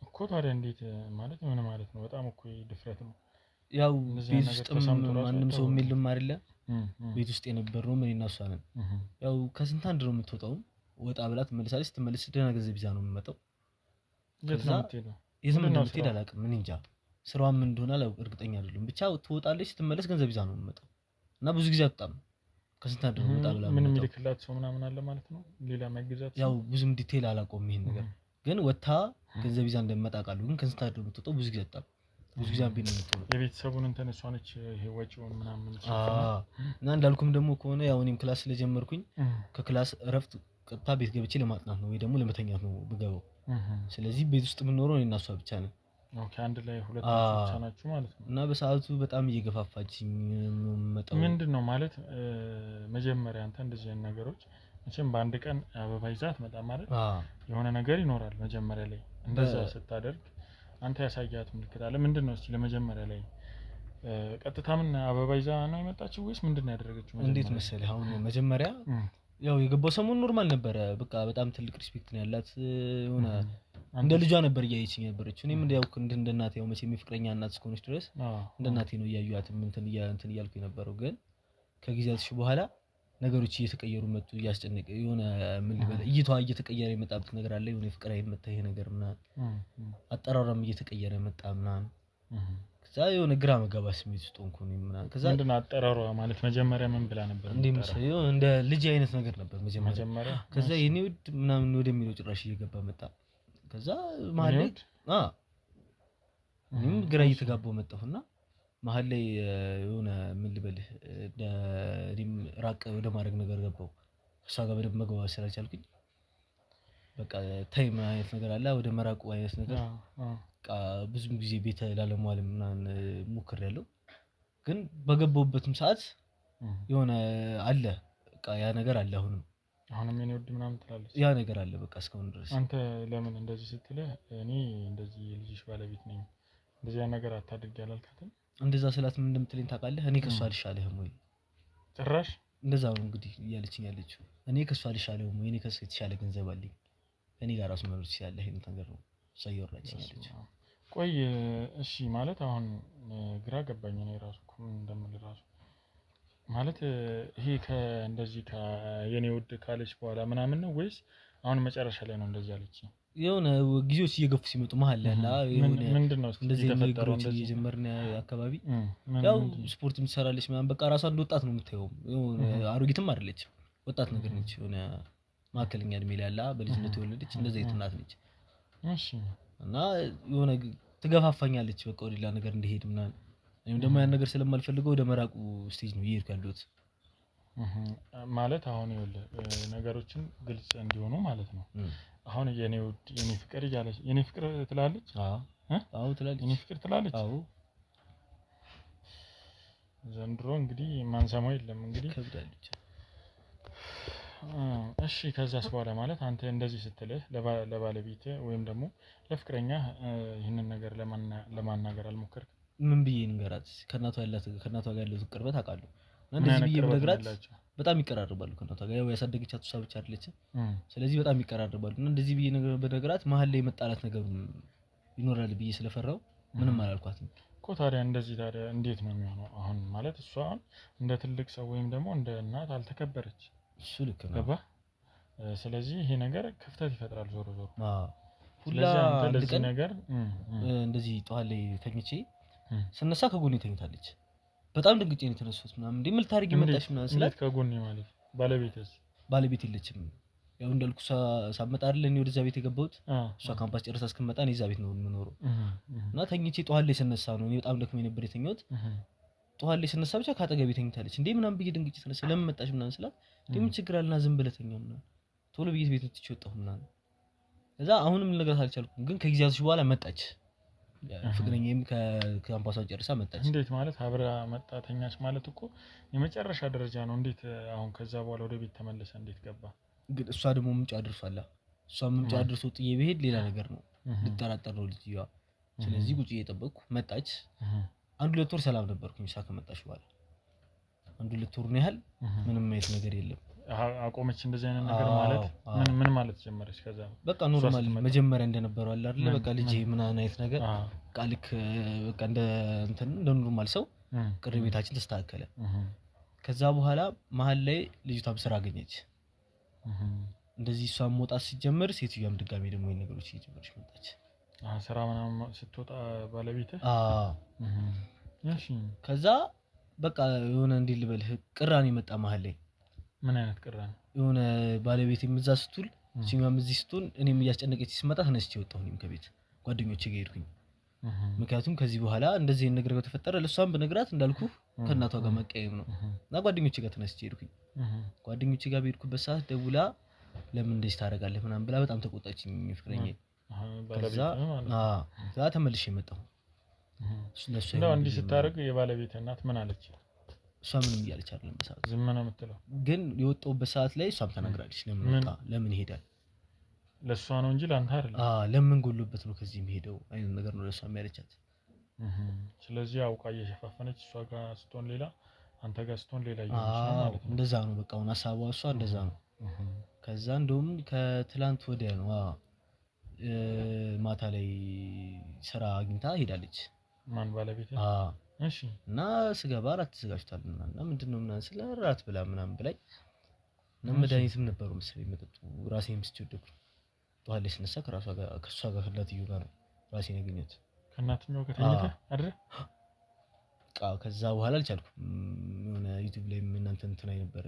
እኮ። ታዲያ እንዴት ማለት ምን ማለት ነው? በጣም እኮ ድፍረት ነው። ያው ቤት ውስጥ ማንም ሰው የለም አይደለ? ቤት ውስጥ የነበረው ምን እና እሷ ነን። ያው ከስንት አንድ ነው የምትወጣው። ወጣ ብላ ትመለሳለች። ስትመለስ ደህና ገንዘብ ይዛ ነው የምትመጣው። የት ነው የምትሄደው? የትም እንደምትሄድ አላውቅም። ምን እንጃ ስራዋም ምን እንደሆነ እርግጠኛ አይደለም። ብቻ ትወጣለች፣ ስትመለስ ገንዘብ ይዛ ነው የምትመጣው እና ብዙ ጊዜ አትወጣም። ከስንት አንድ ነው ወጣ ብላ። ምን የሚልክላት ሰው ምናምን አለ ማለት ነው? ሌላ ማግዛት? ያው ብዙም ዲቴል አላውቀውም ይሄን ነገር፣ ግን ወጣ ገንዘብ ይዛ እንደምትመጣ ቃሉ። ግን ከስንት አንድ ነው የምትወጣው። ብዙ ጊዜ አትወጣም። ብዙ ጊዜ አብኝ ነው የምትወጣው። የቤተሰቡን እንትን እሷ ነች ይሄ ወጪውን ምናምን። እና እንዳልኩም ደግሞ ከሆነ ያው እኔም ክላስ ስለጀመርኩኝ ከክላስ እረፍት ቀጥታ ቤት ገብቼ ለማጥናት ነው ወይ ደግሞ ለመተኛት ነው ብገባው። ስለዚህ ቤት ውስጥ የምንኖረው እኔና እሷ ብቻ ነን። ኦኬ አንድ ላይ ሁለታችሁ ብቻ ናችሁ ማለት ነው። እና በሰዓቱ በጣም እየገፋፋችኝ መጣው። ምንድነው ማለት መጀመሪያ አንተ እንደዚህ አይነት ነገሮች መቼም በአንድ ቀን አበባ ይዛት መጣ ማለት የሆነ ነገር ይኖራል። መጀመሪያ ላይ እንደዛ ስታደርግ አንተ ያሳያት ምልክት አለ። ምንድነው እስቲ ለመጀመሪያ ላይ ቀጥታ ምን አበባ ይዛ ነው የመጣችው ወይስ ምንድነው ያደረገችው? እንዴት መሰለህ አሁን መጀመሪያ ያው የገባው ሰሞን ኖርማል ነበረ። በቃ በጣም ትልቅ ሪስፔክት ነው ያላት። የሆነ እንደ ልጇ ነበር እያየችኝ ነበረች። እኔም እንደ ያው እንደ እናቴ ያው መቼም የፍቅረኛ እናት እስከሆነች ድረስ እንደ እናቴ ነው እያዩአት እንትን እያልኩ የነበረው። ግን ከጊዜያትሽ በኋላ ነገሮች እየተቀየሩ መጡ። እያስጨነቀ የሆነ ምን ልበል እይቷ እየተቀየረ የመጣበት ነገር አለ። የሆነ ፍቅር አይመጣ ይሄ ነገር ምናምን አጠራራም እየተቀየረ መጣ ምናምን። ከዛ የሆነ ግራ መጋባት ስሜት ውስጥ ሆንኩ እኔ ምናምን። ከዛ ምንድነው አጠራሯ ማለት መጀመሪያ ምን ብላ ነበር? እንዴ መሰለኝ እንደ ልጅ አይነት ነገር ነበር መጀመሪያ። ከዛ የኔ ውድ ምናምን ወደሚለው ጭራሽ እየገባ መጣ። ከዛ መሀል ላይ እኔም ግራ እየተጋባው መጣሁና መሀል ላይ የሆነ ምን ልበልህ እኔም ራቅ ወደ ማድረግ ነገር ገባው። እሷ ጋር በደንብ መግባባት ስላልቻልኩኝ በቃ ታይም አይነት ነገር አለ ወደ መራቁ አይነት ነገር። በቃ ብዙም ጊዜ ቤት ላለመዋል ምናምን ሞክሬያለሁ። ግን በገባሁበትም ሰዓት የሆነ አለ በቃ ያ ነገር አለ። አሁንም የኔ ውድ ምናምን ትላለች። ያ ነገር አለ በቃ እስካሁን ድረስ። አንተ ለምን እንደዚህ ስትልህ እኔ እንደዚህ የልጅሽ ባለቤት ነኝ እንደዚህ አይነት ነገር አታድርጊ አላልካትም? እንደዛ ስላት ምን እንደምትለኝ ታውቃለህ? እኔ ከሷ አልሻለህም ወይ? ጭራሽ እንደዛ ነው እንግዲህ እያለችኝ ያለችው። እኔ ከሷ አልሻለህም ወይ? እኔ ከሷ የተሻለ ገንዘብ አለኝ፣ እኔ ጋር ራሱ መኖር ትችላለህ አይነት ነገር ነው እሷ እያወራችኝ ያለችው። ቆይ እሺ ማለት አሁን ግራ ገባኝ እኔ ራሱ እኮ ምን እንደምል ራሱ ማለት ይሄ ከእንደዚህ ከየኔ ውድ ካለች በኋላ ምናምን ነው ወይስ አሁን መጨረሻ ላይ ነው እንደዚህ አለች? የሆነ ጊዜዎች እየገፉ ሲመጡ መሀል ያለ የሆነ ምንድነው እንደዚህ ነገሮች እየጀመርን አካባቢ ያው ስፖርት የምትሰራለች ምናምን በቃ ራሷን ወጣት ነው የምታየው የሆነ አሮጊትም አይደለች ወጣት ነገር ነች የሆነ ማከለኛ እድሜ ላይ ያለ በልጅነት የወለደች እንደዚህ አይነት እናት ነች እሺ እና የሆነ ትገፋፋኛለች በቃ ወደ ሌላ ነገር እንድሄድ ምናምን እኔም ደግሞ ያን ነገር ስለማልፈልገው ወደ መራቁ ስቴጅ ነው እየሄድኩ ያለሁት ማለት አሁን ይኸውልህ ነገሮችን ግልጽ እንዲሆኑ ማለት ነው አሁን የኔ ፍቅር እያለች የኔ ፍቅር ትላለች አዎ ትላለች የኔ ፍቅር ትላለች አዎ ዘንድሮ እንግዲህ ማንሰማው የለም እንግዲህ ከብዳለች እሺ ከዛስ በኋላ ማለት አንተ እንደዚህ ስትልህ ለባለቤት ወይም ደግሞ ለፍቅረኛ ይሄንን ነገር ለማናገር አልሞከርክም ምን ብዬ ንገራት ከናቷ ጋር ያለው ቅርበት አውቃለሁ እንደዚህ ብዬ ብነግራት በጣም ይቀራረባሉ ከናቷ ጋር ያው ያሳደገቻት እሷ ብቻ አይደለችም ስለዚህ በጣም ይቀራረባሉ እና እንደዚህ ብዬ በነገራት መሀል ላይ መጣላት ነገር ይኖራል ብዬ ስለፈራው ምንም አላልኳትም እኮ ታዲያ እንዴት ነው የሚሆነው አሁን ማለት እሷ እንደ ትልቅ ሰው ወይም ደግሞ እንደ እናት አልተከበረች እሱ ልክ ነው ገባ ስለዚህ ይሄ ነገር ክፍተት ይፈጥራል ዞሮ ሁላ ለዚህ ነገር እንደዚህ ጠዋት ላይ ተኝቼ ስነሳ ከጎኔ ተኝታለች በጣም ድንግጬ ነው የተነሳሁት ምናምን እንዴ ምን ታርጊ መጣሽ ምናምን ስላት ከጎኔ ማለት ባለቤት የለችም ያው እንዳልኩ ሳመጣ አይደል እኔ ወደዛ ቤት የገባሁት እሷ ካምፓስ ጨርሳ እስከመጣ እኔ እዛ ቤት ነው የምኖረው እና ተኝቼ ጠዋት ላይ ስነሳ ነው እኔ በጣም ደክሞኝ ነበር የተኛሁት ጠዋት ላይ ስነሳ ብቻ ካጠገቤ ተኝታለች እንዴ ምናምን ብዬ ድንግጬ ተነሳ ለምን መጣሽ ምናምን ስላት እንዴ ምን ችግር አለና ዝም ብለህ ተኛው ምናምን ቶሎ ብዬ ቤት ወጥቼ ወጣሁ ምናምን እዛ አሁንም ልነግራት አልቻልኩም ግን ከጊዜያቶች በኋላ መጣች ፍቅረኛዬም ከካምፓሷ ጨርሳ መጣች እንዴት ማለት አብራ መጣተኛች ማለት እኮ የመጨረሻ ደረጃ ነው እንዴት አሁን ከዛ በኋላ ወደ ቤት ተመለሰ እንዴት ገባ ግን እሷ ደግሞ ምንጭ አድርሷላ እሷም ምንጭ አድርሶ ጥዬ ብሄድ ሌላ ነገር ነው ልጠራጠር ነው ልጅዋ ስለዚህ ቁጭ እየጠበቅኩ መጣች 1-2 ወር ሰላም ነበርኩኝ እሷ ከመጣች በኋላ 1-2 ወር ነው ያህል ምንም አይነት ነገር የለም አቆመች እንደዚህ አይነት ነገር ማለት ምን ማለት ጀመረች ከዛ በቃ ኖርማል መጀመሪያ እንደነበረው አለ አይደል በቃ ልጅ ምን አይነት ነገር ቃልክ በቃ እንደ ኖርማል ሰው ቅርቤታችን ተስተካከለ ከዛ በኋላ መሀል ላይ ልጅቷ ስራ አገኘች እንደዚህ እሷም መውጣት ሲጀምር ሴትዮዋም ድጋሜ ደግሞ ይሄን ነገሮች እየጀመረች መጣች ስራ ምናምን ስትወጣ ባለቤት እሺ ከዛ በቃ የሆነ እንዲህ ልበልህ ቅራኔ መጣ መሀል ላይ ምን አይነት ቅራኔ የሆነ ባለቤት የምዛ ስትል ሲኛም እዚህ ስትሆን እኔም እያስጨነቀች ሲመጣ ተነስቼ ወጣሁኝ ከቤት ጓደኞቼ ጋር ሄድኩኝ ምክንያቱም ከዚህ በኋላ እንደዚህ አይነት ነገር ከተፈጠረ ለሷም በነግራት እንዳልኩ ከእናቷ ጋር መቀየም ነው እና ጓደኞቼ ጋር ተነስቼ ሄድኩኝ ጓደኞቼ ጋር በሄድኩበት ሰዓት ደውላ ለምን እንደዚህ ታደርጋለህ ምናምን ብላ በጣም ተቆጣችኝ ፍቅረኛዬ ከዛ ተመልሼ መጣሁ እንደው እንዲህ ስታደርግ የባለቤት እናት ምን አለች እሷ ምንም እያለች አይደለም በሰዓቱ ዝም ነው የምትለው ግን የወጣሁበት ሰዓት ላይ እሷም ተናግራለች ለምን ይሄዳል ለሷ ነው እንጂ ላንተ አይደለም ለምን ጎሎበት ነው ከዚህ የሚሄደው አይነት ነገር ነው ለሷ የሚያለቻት ስለዚህ አውቃ እየሸፋፈነች እሷ ጋር ስትሆን ሌላ አንተ ጋር ስትሆን ሌላ ይሆናል ማለት ነው እንደዛ ነው በቃ አሁን ሐሳቧ እሷ እንደዛ ነው ከዛ እንደውም ከትላንት ወዲያ ነው ማታ ላይ ስራ አግኝታ ሄዳለች ማን ባለቤት እሺ እና ስገባ ራት ተዘጋጅቷል እና ምንድነው ምናምን ስለ ራት ብላ ምናምን ብላይ መድኃኒትም ነበረው መሰለኝ መጠጡ ራሴን ስጨደኩ ጠዋት ላይ ስነሳ ከሷ ጋር ከእናትየው ጋር ነው ራሴን ያገኘሁት ከእናትየው ጋር ተኝተህ አይደል ከዛ በኋላ አልቻልኩም የሆነ ዩቲዩብ ላይ እናንተ እንትን ነበር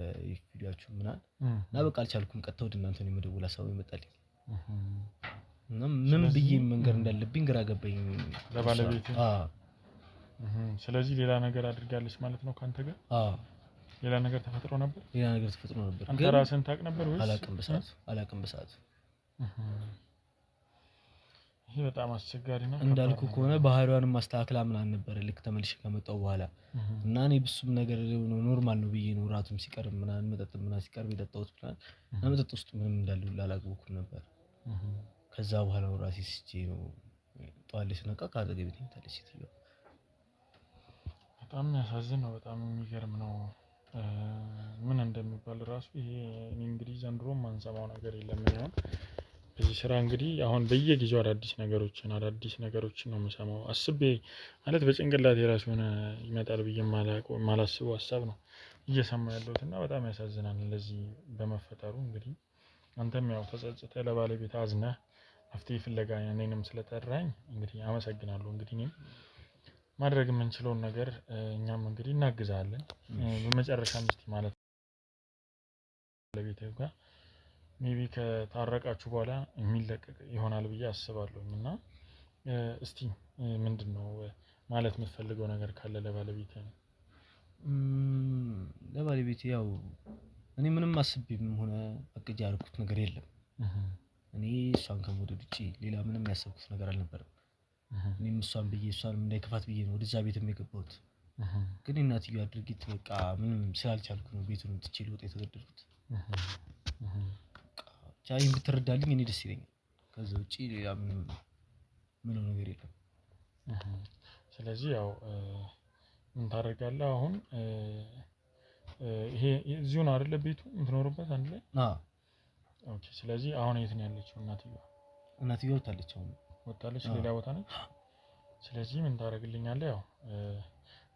ቪዲዮአችሁ ምናምን እና በቃ አልቻልኩም ቀጥታ ወደ እናንተ ነው የመደወል ሐሳብ ይመጣልኝ እና ምን ብዬ መንገር እንዳለብኝ ግራ ገባኝ ለባለቤት ስለዚህ ሌላ ነገር አድርጋለች ማለት ነው ካንተ ጋር ሌላ ነገር ተፈጥሮ ነበር ግን ራስን ታውቅ ነበር ወይስ አላውቅም በሰዓቱ ይሄ በጣም አስቸጋሪ ነው እንዳልኩ ከሆነ ባህሪዋንም ማስተካከላ ምናምን ነበር ልክ ተመልሼ ከመጣሁ በኋላ እና እኔ ብሱም ነገር ኖርማል ነው ብዬ ነው ራቱም ሲቀርብ ምናምን መጠጥ ምናምን ሲቀርብ የጠጣሁት ምናምን እና መጠጥ ውስጥ ምንም እንዳለ አላወኩም ነበር ከዛ በኋላ ራሴ ስቼ ነው ጠዋት ላይ ስነቃ ካጠገቤ ተኝታለች ሴትዮዋ በጣም ያሳዝን ነው በጣም የሚገርም ነው ምን እንደሚባል ራሱ ይሄ እኔ እንግዲህ ዘንድሮ ማንሰማው ነገር የለም ነው በዚህ ስራ እንግዲህ አሁን በየጊዜው አዳዲስ ነገሮችን ነው የምሰማው አስቤ ማለት በጭንቅላቴ ራሱ ሆነ ይመጣል ብዬ ማላስበው ሐሳብ ነው እየሰማሁ ያለሁት እና በጣም ያሳዝናል ለዚህ በመፈጠሩ እንግዲህ አንተም ያው ተጸጽተህ ለባለቤት አዝነህ መፍትሄ ፍለጋ እኔንም ስለጠራኝ እንግዲህ አመሰግናለሁ። እንግዲህ እኔም ማድረግ የምንችለውን ነገር እኛም እንግዲህ እናግዛለን። በመጨረሻም እስቲ ማለት ለቤተሰብ ጋር ሜቢ ከታረቃችሁ በኋላ የሚለቀቅ ይሆናል ብዬ አስባለሁ እና እስቲ ምንድነው ማለት የምትፈልገው ነገር ካለ ለባለቤቴ ነው? ለባለቤቴ ያው እኔ ምንም አስቤም ሆነ አቅጄ ያልኩት ነገር የለም። እኔ እሷን ከመውደድ ውጪ ሌላ ምንም ያሰብኩት ነገር አልነበረም። እኔም እሷን ብዬ እሷንም እንዳይከፋት ብዬ ነው ወደዛ ቤትም የገባሁት። ግን እናትየዋ ድርጊት በቃ ምንም ስላልቻልኩ ነው ቤቱን ትቼ ልወጣ የተገደድኩት። ብቻ ይሄን ብትረዳልኝ እኔ ደስ ይለኛል። ከዛ ውጪ ሌላ ምንም ነገር የለም። ስለዚህ ያው ምን ታደርጋለህ አሁን? ይሄ እዚሁ ነው አይደለ ቤቱ የምትኖርበት አንድ ላይ? ኦኬ። ስለዚህ አሁን የት ነው ያለችው እናትየዋ? እናትየዋ ወጣለች ሌላ ቦታ ነች። ስለዚህ ምን ታደርግልኛለህ? ያው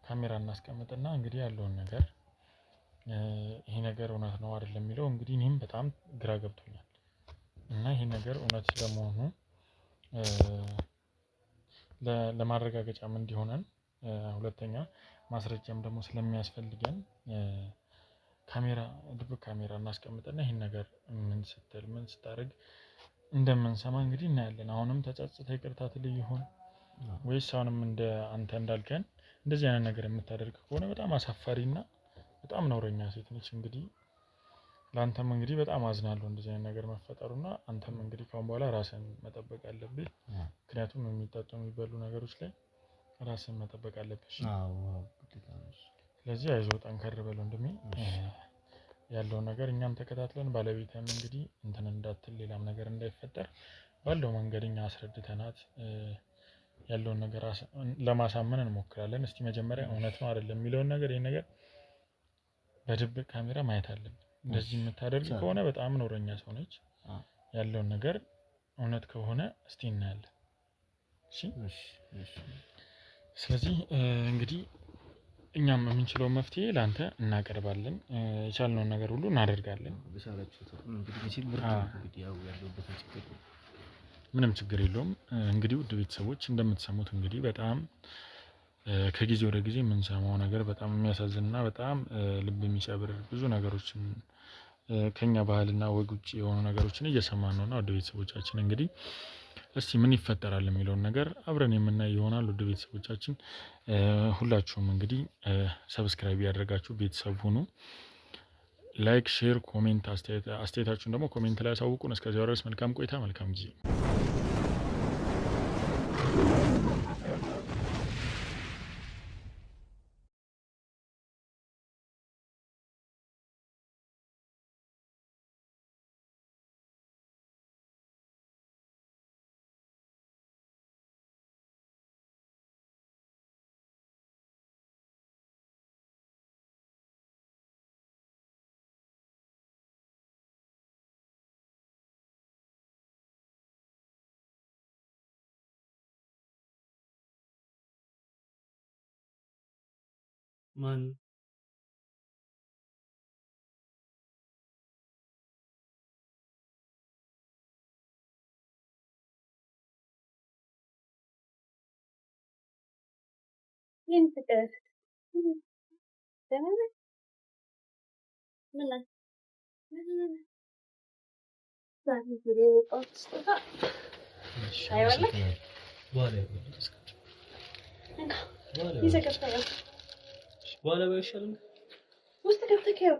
ካሜራ እናስቀምጥና እንግዲህ ያለውን ነገር ይሄ ነገር እውነት ነው አይደለም የሚለው እንግዲህ እኔም በጣም ግራ ገብቶኛል እና ይሄ ነገር እውነት ስለመሆኑ ለማረጋገጫም እንዲሆነን ሁለተኛ ማስረጃም ደግሞ ስለሚያስፈልገን ድብቅ ካሜራ እናስቀምጥና ይሄን ነገር ምን ስታደርግ እንደምንሰማ እንግዲህ እናያለን። አሁንም ተጸጽተህ ይቅርታ ትልይ ይሆን ወይስ አሁንም እንደ አንተ እንዳልከን እንደዚህ አይነት ነገር የምታደርግ ከሆነ በጣም አሳፋሪና በጣም ነውረኛ ሴት ነች። እንግዲህ ላንተም እንግዲህ በጣም አዝናለሁ እንደዚህ አይነት ነገር መፈጠሩና አንተም እንግዲህ ካሁን በኋላ ራስን መጠበቅ አለብህ። ምክንያቱም የሚጠጡ የሚበሉ ነገሮች ላይ ራስን መጠበቅ አለብህ። ስለዚህ አይዞህ ጠንከር በል ወንድሜ። ያለውን ነገር እኛም ተከታትለን ባለቤትም እንግዲህ እንትን እንዳትል ሌላም ነገር እንዳይፈጠር ባለው መንገድ እኛ አስረድተናት ያለውን ነገር ለማሳመን እንሞክራለን። እስቲ መጀመሪያ እውነት ነው አይደለም የሚለውን ነገር ይሄን ነገር በድብቅ ካሜራ ማየት አለብን። እንደዚህ የምታደርግ ከሆነ በጣም ነውረኛ ሰው ነች። ያለውን ነገር እውነት ከሆነ እስቲ እናያለን። እሺ። ስለዚህ እንግዲህ እኛም የምንችለው መፍትሄ ላንተ እናቀርባለን። የቻልነውን ነገር ሁሉ እናደርጋለን። ምንም ችግር የለውም። እንግዲህ ውድ ቤተሰቦች እንደምትሰሙት እንግዲህ በጣም ከጊዜ ወደ ጊዜ የምንሰማው ነገር በጣም የሚያሳዝንና በጣም ልብ የሚሰብር ብዙ ነገሮችን ከኛ ባህልና ወግ ውጪ የሆኑ ነገሮችን እየሰማን ነውና ውድ ቤተሰቦቻችን እንግዲህ እስቲ ምን ይፈጠራል የሚለውን ነገር አብረን የምናይ ይሆናል። ውድ ቤተሰቦቻችን ሁላችሁም እንግዲህ ሰብስክራይብ ያደረጋችሁ ቤተሰብ ሁኑ። ላይክ፣ ሼር፣ ኮሜንት አስተያየታችሁን ደግሞ ኮሜንት ላይ አሳውቁን። እስከዚያው ድረስ መልካም ቆይታ፣ መልካም ጊዜ። ማን ይሄን ፍቅር ደህና ነህ? ምን ዛሬ ዙሬ ኦክስታ አይወለክ በኋላ ባይሻልም ውስጥ ገብተህ ያው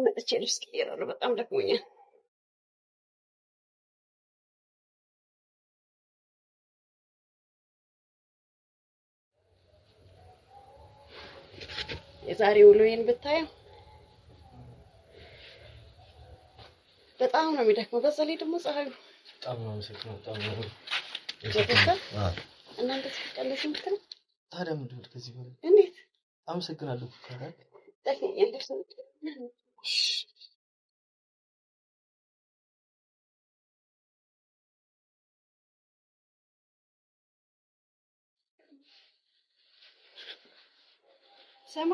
መጥቼ ልብስ ቀይራለሁ። በጣም ደክሞኛል። የዛሬ ውሎዬን ብታየው በጣም ነው የሚደክመው። በዛ ላይ ደግሞ ፀሐዩ በጣም ነው የሚሰክነው። በጣም ነው እናንተ ተቀለሽ ምትከረ ታዲያ ምንድን ነው ከዚህ በኋላ እንዴት አመሰግናለሁ ካራ ሰማ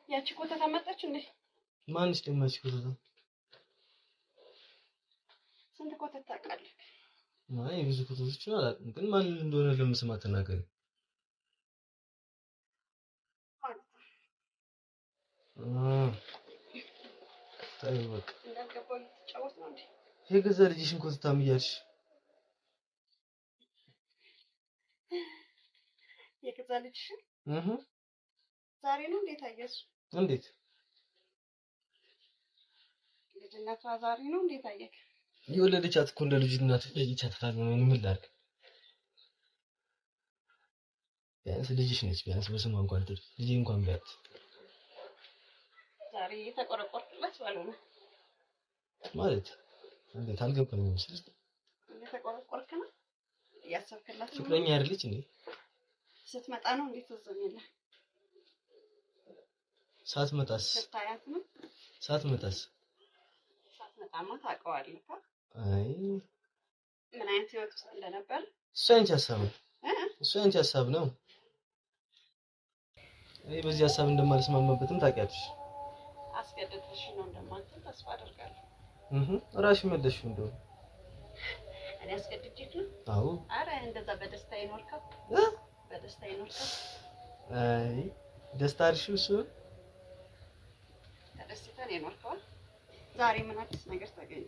ያቺ ኮተታ መጣች እንዴ? ማንስ ደማች ኮተታ? ስንት ኮተት ታውቃለህ? ማይ ብዙ ኮተቶችን አላውቅም፣ ግን ማን እንደሆነ ለምስማት ተናገር። ታይ በቃ እንዳልገባው ልትጫወት ነው እንዴ? የገዛ ልጅሽን ኮተታም እያልሽ የገዛ ልጅሽን ዛሬ ነው እንዴት አየሽ? እንዴት ልጅነቷ ዛሬ ነው እንዴት አየክ? የወለደቻት እኮ እንደ ልጅ እናት ለይቻታል ነው። ምን ላድርግ? ቢያንስ ልጅሽ ነች። ቢያንስ በስሟ እንኳን ልጅ እንኳን ቢያት ዛሬ የተቆረቆርኩላት ባልሆነ ማለት እንዴት አልገባኝም። ስለዚህ የተቆረቆርክ ነው ያሰብክላት ነው። ፍቅረኛ አይደለች እንዴ? ስትመጣ ነው እንዴት ተዘመለ? ሳትመጣስ? ስታያት ነው። ሳትመጣማ ታውቀዋለህ። አይ ምን አይነት ህይወት ውስጥ እንደነበር እሱ አንቺ ሀሳብ ነው። እኔ በዚህ ሀሳብ እንደማልስማማበትም ታውቂያለሽ። አስገድደሽ ነው እንደማንተን ተስፋ አደርጋለሁ። ራስሽ መለስሽው እንደው እኔ አስገድጄሽ ነው? አዎ። አረ እንደዛ በደስታ ይኖርከው በደስታ ይኖርከው። አይ ደስታ አልሽው እሱ ተደስተን ይኖርከው። ዛሬ ምን አዲስ ነገር ታገኘ?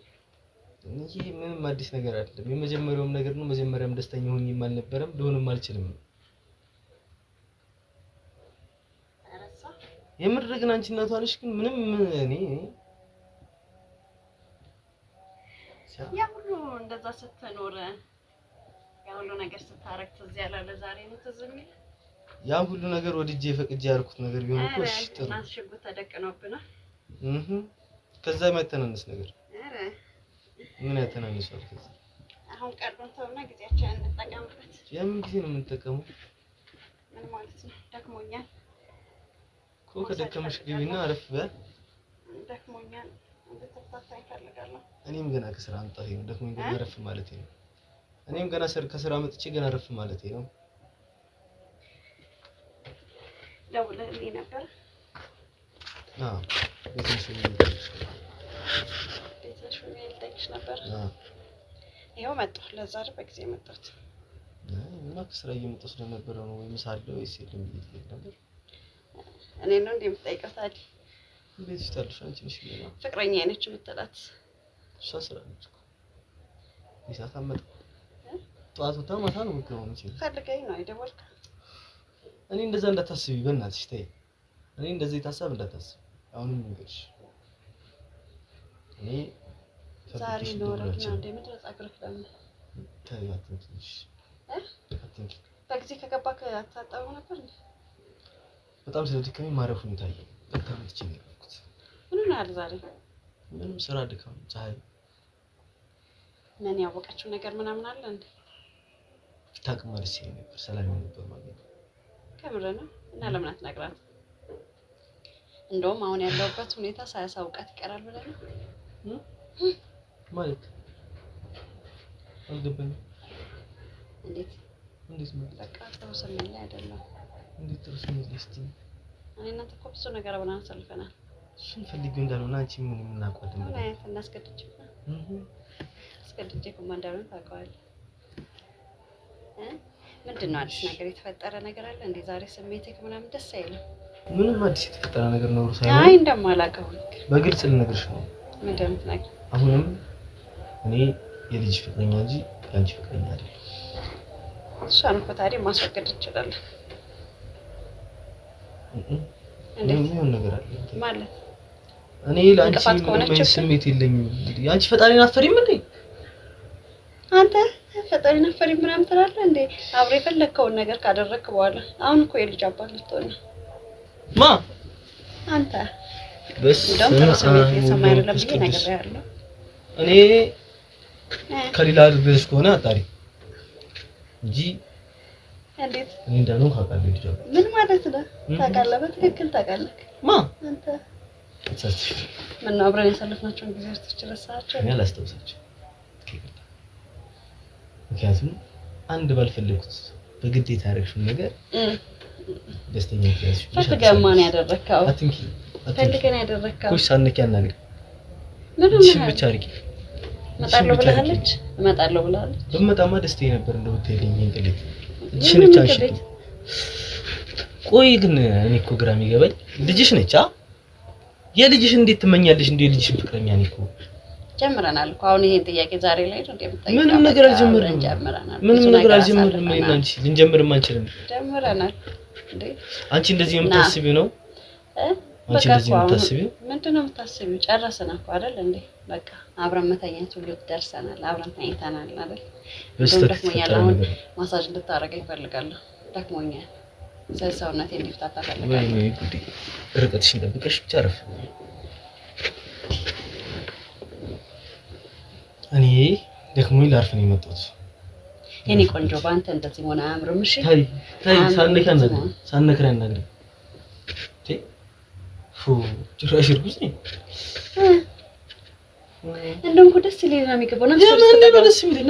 ይሄ ምንም አዲስ ነገር አይደለም። የመጀመሪያውም ነገር ነው። መጀመሪያም ደስተኛ ሆኜም አልነበረም፣ ልሆንም አልችልም። አረሳ የምድረግን አንቺ እናቷ ነሽ። ግን ምንም እኔ ያ ሁሉ እንደዛ ስትኖር ያ ሁሉ ነገር ስታረግ ትዝ ያላለ ዛሬ ነው ትዝ የሚል? ያ ሁሉ ነገር ወድጄ ፈቅጄ ያልኩት ነገር ቢሆን እኮ እሺ ጥሩ እናት ሽጉጥ ተደቅኖብና ከዛ የማይተናነስ ነገር አረ ምን ያተናነሳል? ከዛ አሁን ቀርበን ተውና ጊዜያችንን እንጠቀምበት። የምን ጊዜ ነው የምንጠቀመው? ምን ማለት ነው? ደክሞኛል እኮ ከደከመሽ ግቢና አረፍ በል። ደክሞኛል እንድትፈታ ይፈልጋለሁ። እኔም ገና ከስራ መጣሁ ነው። ደክሞኝ ገና አረፍ ማለቴ ነው። እኔም ገና ከስራ መጥቼ ገና አረፍ ማለቴ ነው። ደውለልኝ ነበር? አዎ ቤትሽ ነበር? ይኸው መጣሁ። ለዛ አይደል በጊዜ መጣሁት። እና ከስራ እየመጣሁ ስለነበረ ነው። ወይስ አለ ወይስ የለም ብዬሽ ነበር። እኔ ነው እንዴ የምጠይቀው ታዲያ? ቤት ውስጥ ያለሽ አንቺ ነሽ ይላል። ፍቅረኛዬ ነች የምትላት እሷ ስራ ነች እኮ ይሳታ መጣ ጠዋት ወጣ ማታ ነው የምትገባው። እንጂ ፈልገኝ ነው አይደወልከው? እኔ እንደዛ እንዳታስቢ በእናትሽ ተይ። እኔ እንደዚህ ታሳብ እንዳታስቢ። አሁንም እንግዲህ እኔ ዛሬ ነው ረግና እንደምድረ ጻግረክ ለምን ታያትንሽ አትንኪ። በጊዜ ከገባክ አታጣው ነበር እንዴ? በጣም ስለደከመኝ ማረፉን ታየኝ። በጣም ተጨነቅኩት። ምን ነው ዛሬ? ምንም ስራ ድካም ፀሐይ ምን ያወቀችው ነገር ምናምን አለ እንዴ? ታቅማ ደስ ይለኝ ነበር። ሰላም ነበር ማለት ከምር ነው። እና ለምን አትነግራት? እንደውም አሁን ያለውበት ሁኔታ ሳያሳውቃት ይቀራል ብለህ ነው ማለት አልገባኝም። እንዴት ማለት በቃ ተወሰነኝ አይደለም። እንዴት ተወሰነኝ? እስቲ እኔ እናንተ እኮ ብዙ ነገር አብረን አሳልፈናል። እሱን ፈልጊው እንዳልሆነ አንቺ ምን እናውቃለን? ምን አይነት እናስገድጅ አስገድጄ ኮማንደሩን ታውቀዋለህ? ምንድነው አዲስ ነገር የተፈጠረ ነገር አለ እንዴ? ዛሬ ስሜትክ ምናምን ደስ አይልም? ምንም አዲስ የተፈጠረ ነገር ነው ሳይሆን አይ እንደማላውቀው በግልጽ ልነግርሽ ነው። ምንድነው የምትነግሪኝ? አሁንም እኔ የልጅ ፍቅረኛ እንጂ ያንቺ ፍቅረኛ አይደለም። እሷን እኮ ታዲያ ማስወገድ እንችላለን። እንዴት ምን ነገር አለ ማለት? እኔ ላንቺ ምንም ስሜት የለኝም። ያንቺ ፈጣሪን አፈሪም እንዴ? አንተ ፈጣሪን አፈሪም ምናምን ትላለህ እንዴ? አብሬ የፈለከውን ነገር ካደረክ በኋላ አሁን እኮ የልጅ አባት ልትሆን ነው። ማ አንተ በስ ስሜት የሰማይ አይደለም ብዬ ነገር ያለው እኔ ከሌላ ልብስ ከሆነ አጣሪ እንጂ እንዴት እኔ እንዳለው ካቃለኝ ልጅ ምን ማለት ነው? ታውቃለህ፣ በትክክል ታውቃለህ። ማ አንተ ሰስ ምን አብረን ያሳለፍናቸውን ጊዜዎች ትችላላችሁ? እኔ አላስታውሳቸው። ምክንያቱም አንድ ባልፈለኩት በግዴታ ያደረግሽው ነገር ደስተኛ ያለሽ ፈልገማን ያደረከው አትንኪ ፈልገን ያደረከው ኩሽ ሳንኪ ያናገር ምን እሺ ብቻ አርቂ እመጣለሁ ብላለች በመጣማ ደስታዬ ነበር እንደው ትሄድኝ እንግዲህ እሺ ነቻሽ ቆይ ግን እኔ እኮ ግራ የሚገባኝ ልጅሽ ነች የልጅሽ እንዴት ትመኛለሽ እንዴ ልጅሽ ፍቅረኛ ነኝ እኮ ጀምረናል እኮ አሁን ይሄን ጥያቄ ዛሬ ላይ ነው እንደምጠይቀው ምንም ነገር አልጀመረም ምንም ነገር አልጀመረም እኔና አንቺ ልንጀምርም አንችልም ጀምረናል እንዴ አንቺ እንደዚህ የምታስቢው ነው አንቺ እንደዚህ የምታስቢው ምንድነው የምታስቢው ጨረሰና እኮ አይደል እንዴ በቃ አብረን መተኛት ሁሉ ደርሰናል አብረን ተኝተናል አይደል ደክሞኛል አሁን ማሳጅ እንድታረገኝ እፈልጋለሁ ደክሞኛል ሰውነቴ እንዲፍታታ ፈልጋለሁ ወይ ጉዲ ርቀትሽን ጠብቀሽ ብቻ አረፍ እኔ ደክሞኝ ላርፍ ነው የመጣሁት የኔ ቆንጆ ባንተ እንደዚህ ሆነ አያምርም እሺ ታይ ሳነከራ ነገር ጭራሽ እርጉዝ ነኝ እንደውም እኮ ደስ ይለኝ ነው የሚገባው ነው ደስ የሚለኝ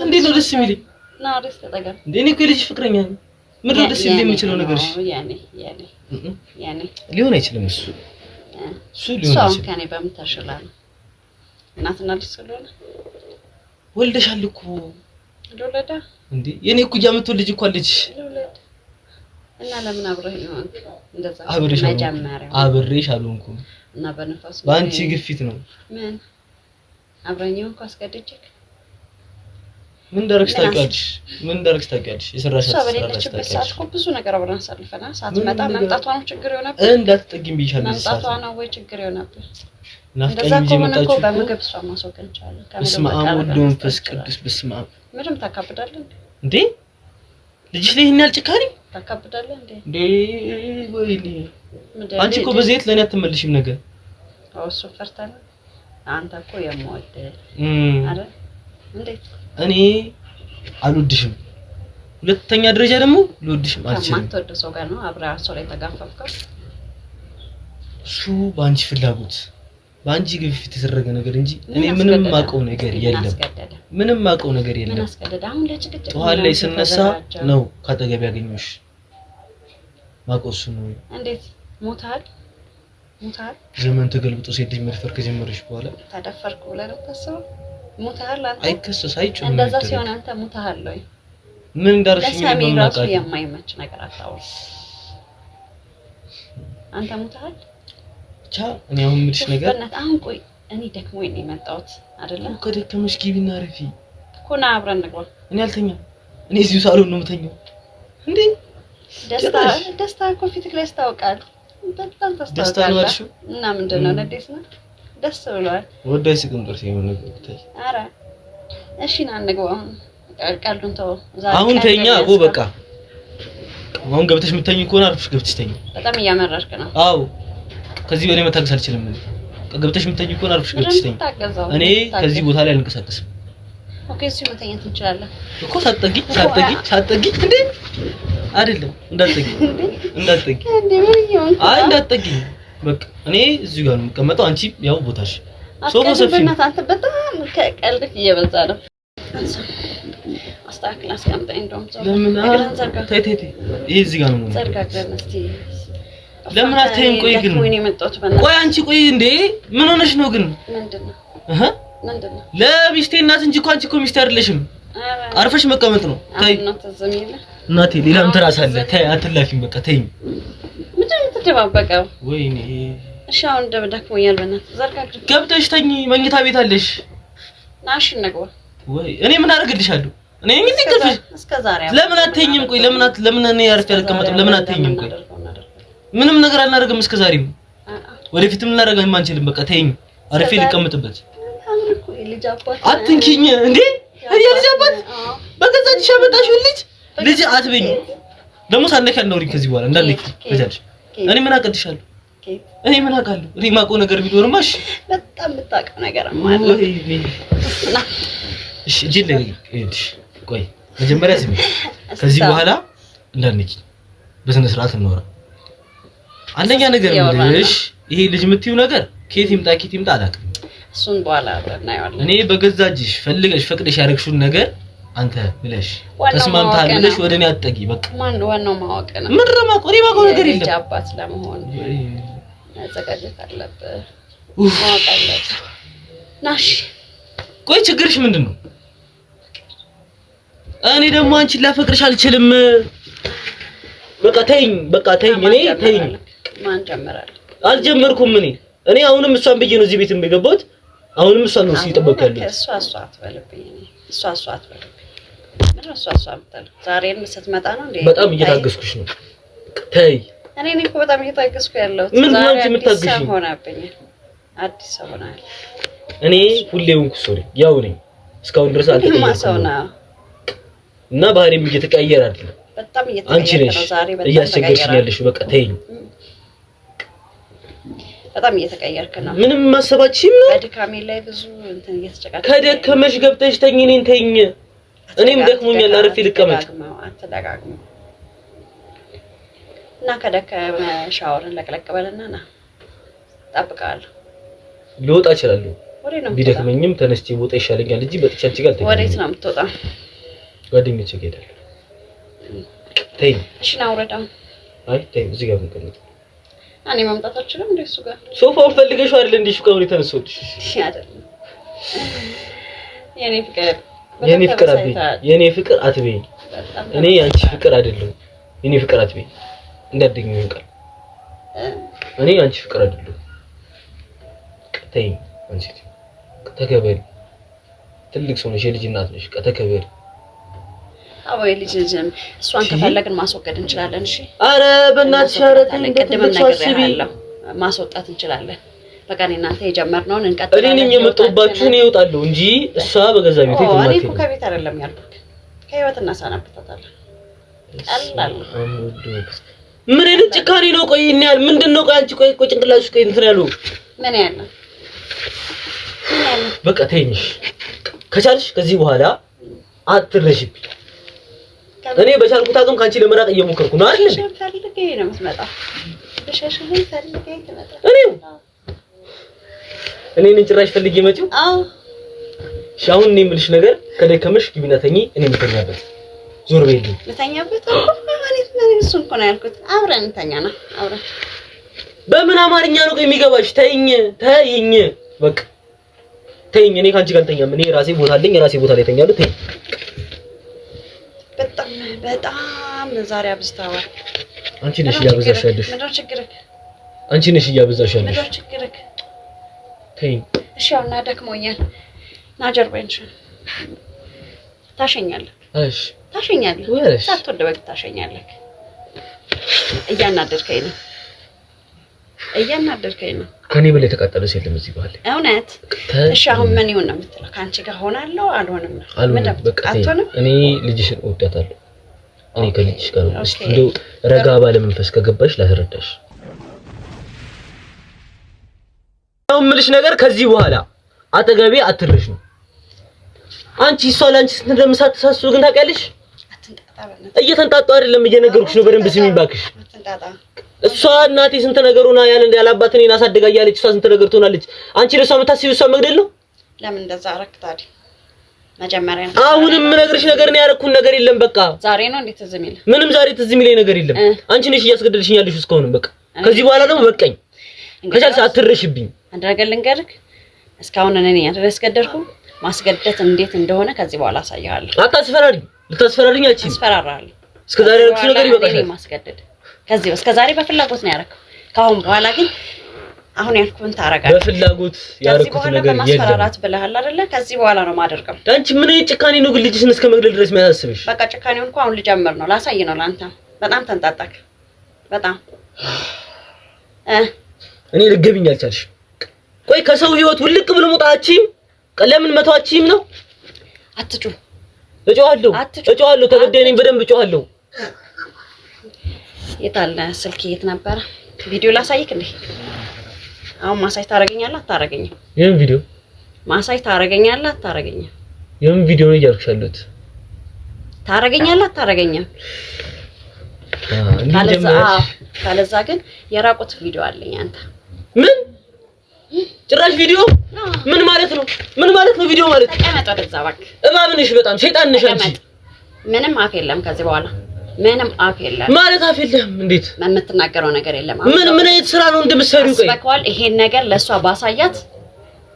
እንዴት ነው ደስ የሚለኝ ና ደስ ተጠጋ እንዴ እኔ እኮ ልጅ ፍቅረኛ ነኝ ምንድን ነው ደስ ይለኝ የምችለው ነገር እሺ ያኔ ሊሆን አይችልም እሱ ሊሆን አይችልም ከኔ በምታሽላ ነው እናትና ልጅ ስለሆነ ወልደሻል እኮ ወለዳ እንዴ የኔ እኮ ያመጣው ልጅ እኮ አለች እና ለምን አብረህ ነው እንደዛ አብሬሽ አልሆንኩም እና በነፋስ ባንቺ ግፊት ነው ምን አብረኛው እኮ አስገድጅክ ምን ደረክሽ ታውቂያለሽ የሰራሽ ሰዓት እኮ ብዙ ነገር አብረን አሳልፈናል ሳትመጣ መምጣቷ ነው ችግር ይሆናል እንዳትጠጊም ብዬሻለሁ መምጣቷ ነው ወይ ችግር ይሆናል ናፍቀኝ እንጂ መጣችሁ እኮ በመገብ እሷ ማስወገን እንችላለን በስመ አብ ወወልድ ወመንፈስ ቅዱስ በስመ አብ ምንም ታካብዳለህ እንዴ ልጅሽ ላይ ይሄን ያልጭካሪ ታካብዳለህ እንዴ ወይኔ አንቺ እኮ በዘይት ለኔ አትመልሽም ነገር እሱ ፈርታለ አንተ እኮ የምወድ አይደል እንዴት እኔ አልወድሽም ሁለተኛ ደረጃ ደግሞ ልወድሽም አልችልም ማትወድ ሰው ጋር ነው አብራ ሰው ላይ ተጋፈፍከው እሱ ባንቺ ፍላጎት ባንቺ ግፊት የተደረገ ነገር እንጂ እኔ ምንም ማቀው ነገር የለም ምንም ማቀው ነገር የለም ምን አስገደደ አሁን ለጭቅጭቅ ተዋል ላይ ስነሳ ነው ካጠገብ ያገኙሽ ማቀው እሱ ነው እንዴት ሞታል ዘመን ተገልብጦ ሴት ልጅ መድፈር ከጀመረሽ በኋላ ተደፈርኩ ብለህ ነው ታስበው ሞታል አንተ አይከሰስ አይጭም እንደዛ ሲሆን አንተ ሞታል ወይ ምን እንዳርሽኝ ነው ማቃ የማይመች ነገር አታውሪ አንተ ሞታል ብቻ እኔ አሁን ምንሽ ነገር በእናት አሁን ቆይ እኔ ደክሞኝ ነው የመጣሁት አይደለም ከደከመሽ ግቢና ረፊ ኮና አብረን እንግባ እኔ አልተኛም እኔ እዚሁ ሳሎን ነው የምተኛው እንዴ ደስታ እኮ ፊትክ ላይ ያስታውቃል በጣም ታስታውቃለህ ደስታ ነው አልሽ እና ምንድነው ነዴስ ነው ደስ ብሏል ወዳይ ስቅም ጥርስ የሆነ ነገር ታይ አረ እሺ ና እንግባ ቀልዱን ተው አሁን ተኛ አቦ በቃ አሁን ገብተሽ የምትተኝ ከሆነ አርፈሽ ገብተሽ ተኝ በጣም እያመረርክ ነው አዎ ከዚህ በላይ መታገስ አልችልም ገብተሽ የምትተኝ ከሆነ አርፈሽ ገብተሽ ተኝ እኔ ከዚህ ቦታ ላይ አልንቀሳቀስም ኦኬ እሺ መተኛት እንችላለን እኮ ሳትጠጊ እንዴ አይደለም እንዳትጠጊ እንዴ ምን ይሆን አይ እንዳትጠጊ በቃ እኔ እዚህ ጋር ነው የምቀመጠው አንቺ ያው ቦታሽ ሶፋ ሰፊ ነው አንተ በጣም ከቀልድክ እየበዛ ነው አስተካክል አስቀምጠኝ እንደውም ለምን ተይ ይሄ እዚህ ጋር ነው ዘርጋግረን እስቲ ለምን አትይም ቆይ ግን ቆይ አንቺ ቆይ እንዴ ምን ሆነሽ ነው ግን ምንድነው ምንድነው ለሚስቴ እናት እንጂ እኮ አንቺ እኮ ሚስቴ አይደለሽም አርፈሽ መቀመጥ ነው ተይ እናቴ ሌላም ትራስ አለ ተይ አትላፊም በቃ ተይ ምንድነው የምትደባበቀው ወይኔ እሺ አሁን ደክሞኛል በእናትህ ዘርጋግረን ገብተሽ ተኝ መኝታ ቤት አለሽ ናሽ እንግባ ወይ እኔ ምን አደርግልሻለሁ እኔ እንግዲህ ከፍሽ እስከዛሬ ለምን አትተኝም ቆይ ለምን እኔ አርፌ አልቀመጥም ለምን አትተኝም ቆይ ምንም ነገር አናደርግም እስከዛሬም ወደፊትም እናደርጋለን ማንችልም በቃ ተይኝ አርፌ ልቀመጥበት አትንኪኝ እንዴ የልጅ አባት በገዛች ያመጣሽው ልጅ አትበኝ ደግሞ ሳነካ ነው ከዚህ በኋላ እንዳልክ በጃልሽ እኔ ምን አቀድሻለሁ እኔ ምን አውቃለሁ እኔ ማውቀው ነገር ቢኖርማሽ በጣም የምታውቀው ነገር ማለት እሺ ጂል እሺ ቆይ መጀመሪያ ስሚ ከዚህ በኋላ እንዳልክ በስነ ስርዓት እንኖራ አንደኛ ነገር ምንድነሽ ይሄ ልጅ የምትይው ነገር ከየት ይምጣ አላውቅም እሱን በኋላ እናየዋለን እኔ በገዛጅሽ ፈልገሽ ፈቅደሽ ያረግሽውን ነገር አንተ ብለሽ ተስማምታል ብለሽ ወደኔ አትጠጊ በቃ ማን ዋናው ማወቅ ነው ምድረ ማቆሪባው ነገር የለም አባት ለመሆን መዘጋጀት አለበት ማወቅ አለበት ናሽ ቆይ ችግርሽ ምንድነው? እኔ ደግሞ አንቺን ላፈቅርሽ አልችልም። በቃ ተይኝ እኔ ተይኝ። ማን ጀመራል? አልጀመርኩም እኔ አሁንም እሷን ብዬ ነው እዚህ ቤት የምገባሁት። አሁንም እሷን ነው ሲጠበቅ ያለው። እሷ አትበልብኝ። እሷ አትበልብኝ። ምንድነው እሷ አትበል። ዛሬም ስትመጣ ነው እንዴ? በጣም እየታገስኩሽ ነው። ተይ። እኔ እኮ በጣም እየታገስኩ ያለሁት ምንድነው አንቺ የምታገሽኝ? አዲስ ሆናል። እኔ ሁሌውን ሶሪ ያው ነኝ። እስካሁን ድረስ አልተቀየርኩም እና ባህሪም እየተቀየረ አይደለም። በጣም እየተቀየረ ነው። ዛሬ በጣም እያስቸገርሽኝ ያለሽ። በቃ ተይኝ። በጣም እየተቀየርክ ነው። ምንም ማሰባችም ነው። በድካሜ ላይ ብዙ እንትን እየተጨቃጨቀ ከደከመሽ ገብተሽ ተኝ እኔን ተይኝ። እኔም ደክሞኛል አረፌ ልቀመጥ። አትደጋግመው እና ከደከመ ሻወርን ለቅለቅ በልና ና እጠብቅሃለሁ። ልወጣ እችላለሁ። ቢደክመኝም ተነስቼ ወጣ ይሻለኛል እንጂ በጥቻ አንቺ ጋር አልተኛም። ወዴት ነው የምትወጣው? ጓደኞቼ ጋር እሄዳለሁ። ተይኝ። እሺ ና ውረዳው። አይ ተይኝ። እዚህ ጋር እንቀመጥ። እኔ መምጣት አልችልም እንዴ? እሱ ጋር ሶፋውን ፈልገሽው አይደል እንዴ? ሹካውን የተነሳሁልሽ። እሺ አይደለም። የኔ ፍቅር አትበይኝ። እኔ አንቺ ፍቅር አይደለም። የኔ ፍቅር አትበይኝ። እንዳትደግሚ ይንቀል። እኔ አንቺ ፍቅር አይደለም። ተይኝ። አንቺ ተከበሪ። ትልቅ ሰው ነሽ፣ የልጅ እናት ነሽ። ተከበሪ። አዎ የልጅ ልጅም እሷን ከፈለግን ማስወገድ እንችላለን። እሺ አረ በእናትሽ አረተኝ። ቅድምም ነግሬሃለሁ፣ ማስወጣት እንችላለን። በቃ እኔ እናንተ የጀመርነውን እንቀጥላለን። እኔ ነኝ የመጣሁባችሁ ነው ይወጣለሁ እንጂ እሷ በገዛ ቤት ይተማል። እኔ እኮ ከቤት አይደለም ያልኩት፣ ከህይወት እናሳናብታታለን። ቀላል ምን አይነት ጭካኔ ነው? ቆይ እኔ ያል ምንድነው? ቆይ አንቺ ቆይ ጭንቅላትሽ ቆይ እንትን ያለው ምን ያለ በቃ ተይኝሽ። ከቻልሽ ከዚህ በኋላ አትረሽብኝ። እኔ በቻልኩት አቅም ካንቺ ለመራቅ እየሞከርኩ ነው አይደል? ፈልገኝ ነው የምትመጣው። በሻሽልኝ ፈልገኝ ትመጣ። እኔን ጭራሽ ፈልጌ መጪው? አዎ። ሻውን እኔ የምልሽ ነገር ከደከመሽ ግቢና ተኚ። እኔ የምተኛበት ዞር በይልኝ። ልተኛበት ማለት ምን እሱን እኮ ነው ያልኩት። አብረን እንተኛና አብረን። በምን አማርኛ ነው የሚገባሽ? ተይኝ በቃ ተይኝ። እኔ ካንቺ ጋር አልተኛም። እኔ ራሴ ቦታ አለኝ። ራሴ ቦታ ላይ ተኛለሁ። ተይኝ። በጣም ዛሬ አብዝታዋል። አንቺ ነሽ እያበዛሽ ያለሽ። ምንድነው ችግርህ? አንቺ ነሽ እያበዛሽ ያለሽ። ምንድነው ችግርህ? ተይኝ። እሺ አሁን ደክሞኛል። ና ጀርባዬን ታሸኛለህ። እሺ ታሸኛለህ። ሳትወድ በግ ታሸኛለህ። እያናደድከኝ ነው። ከኔ በላይ ተቃጠለ የለም እዚህ ባለ እውነት። እሺ አሁን ምን ይሁን ነው የምትለው? ካንቺ ጋር ሆናለሁ አልሆንም ነው? አትሆንም? እኔ ልጅሽን እወዳታለሁ። እኔ ከልጅሽ ጋር ነው። እስኪ እንደው ረጋ ባለ መንፈስ ከገባሽ ላስረዳሽ። አሁን የምልሽ ነገር ከዚህ በኋላ አጠገቤ አትርሽ ነው። አንቺ እሷ ላንቺ ስንት እንደምሳተሳሱ ግን ታውቂያለሽ? እየተንጣጣ አይደለም፣ እየነገርኩሽ ነው። በደንብ ስሚኝ እባክሽ። እሷ እናቴ ስንት ነገር ሆና ያለ አባት እኔን አሳድጋ እያለች እሷ ስንት ነገር ትሆናለች። አንቺ ለሷ የምታስቢው እሷ መግደል ነው? ለምን እንደዛ አረክ ታዲያ? መጀመሪያ አሁንም የምነግርሽ ነገር ነው። ያረኩን ነገር የለም። በቃ ዛሬ ነው እንዴት ትዝ የሚል? ምንም ዛሬ ትዝ የሚለኝ ነገር የለም። አንቺ ነሽ እያስገደልሽኝ ያለሽው እስካሁንም። በቃ ከዚህ በኋላ ደግሞ በቃኝ። ከቻልሽ አትረሽብኝ። አንድ ነገር ልንገርህ፣ እስካሁን እኔ ነኝ ያስገደድኩ። ማስገደት እንዴት እንደሆነ ከዚህ በኋላ አሳያለሁ። አታስፈራሪኝ። ልታስፈራሪኝ አልችልም። አስፈራራለሁ። እስከዛሬ ያረኩሽ ነገር ይበቃሻል። ማስገደድ ከዚህ እስከዛሬ በፍላጎት ነው ያረከው። ካሁን በኋላ ግን አሁን ያልኩህን ታረጋለህ። በፍላጎት ያረኩት ነገር የለም። ማስፈራራት ብለሃል አይደለ? ከዚህ በኋላ ነው ማደርገው። አንቺ ምን አይነት ጭካኔ ነው ግን ልጅሽን እስከ መግደል ድረስ የሚያሳስብሽ? በቃ ጭካኔውን እንኳን አሁን ልጀምር ነው፣ ላሳይ ነው ላንተ። በጣም ተንጣጣክ። በጣም እኔ ልገቢኝ አልቻልሽ። ቆይ ከሰው ህይወት ውልቅ ብሎ መውጣታችም ለምን መተዋችም ነው? አትጩ። እጮሃለሁ። ተበደነኝ። በደንብ እጮሃለሁ። የታለ ስልክ? የት ነበረ? ቪዲዮ ላሳይክ እንዴ? አሁን ማሳይ ታረጋኛለህ አታረጋኝም? የምን ቪዲዮ? ማሳይ ታረጋኛለህ አታረጋኝም? የምን ቪዲዮ ነው እያልኩሽ ያለሁት? ታረጋኛለህ አታረጋኝም? ካለዛ ግን የራቁት ቪዲዮ አለኝ አንተ። ምን ጭራሽ ቪዲዮ? ምን ማለት ነው? ምን ማለት ነው ቪዲዮ ማለት? ተቀመጥ ወደዛ እባክህ። እባብ ነሽ፣ በጣም ሸይጣን ነሽ አንቺ። ምንም አፍ የለም ከዚህ በኋላ ምንም አፍ የለም ማለት። አፍ የለም እንዴት? የምትናገረው ነገር የለም። ምን አይነት ስራ ነው እንደምትሰሪው? ቆይ በቃል ይሄን ነገር ለሷ ባሳያት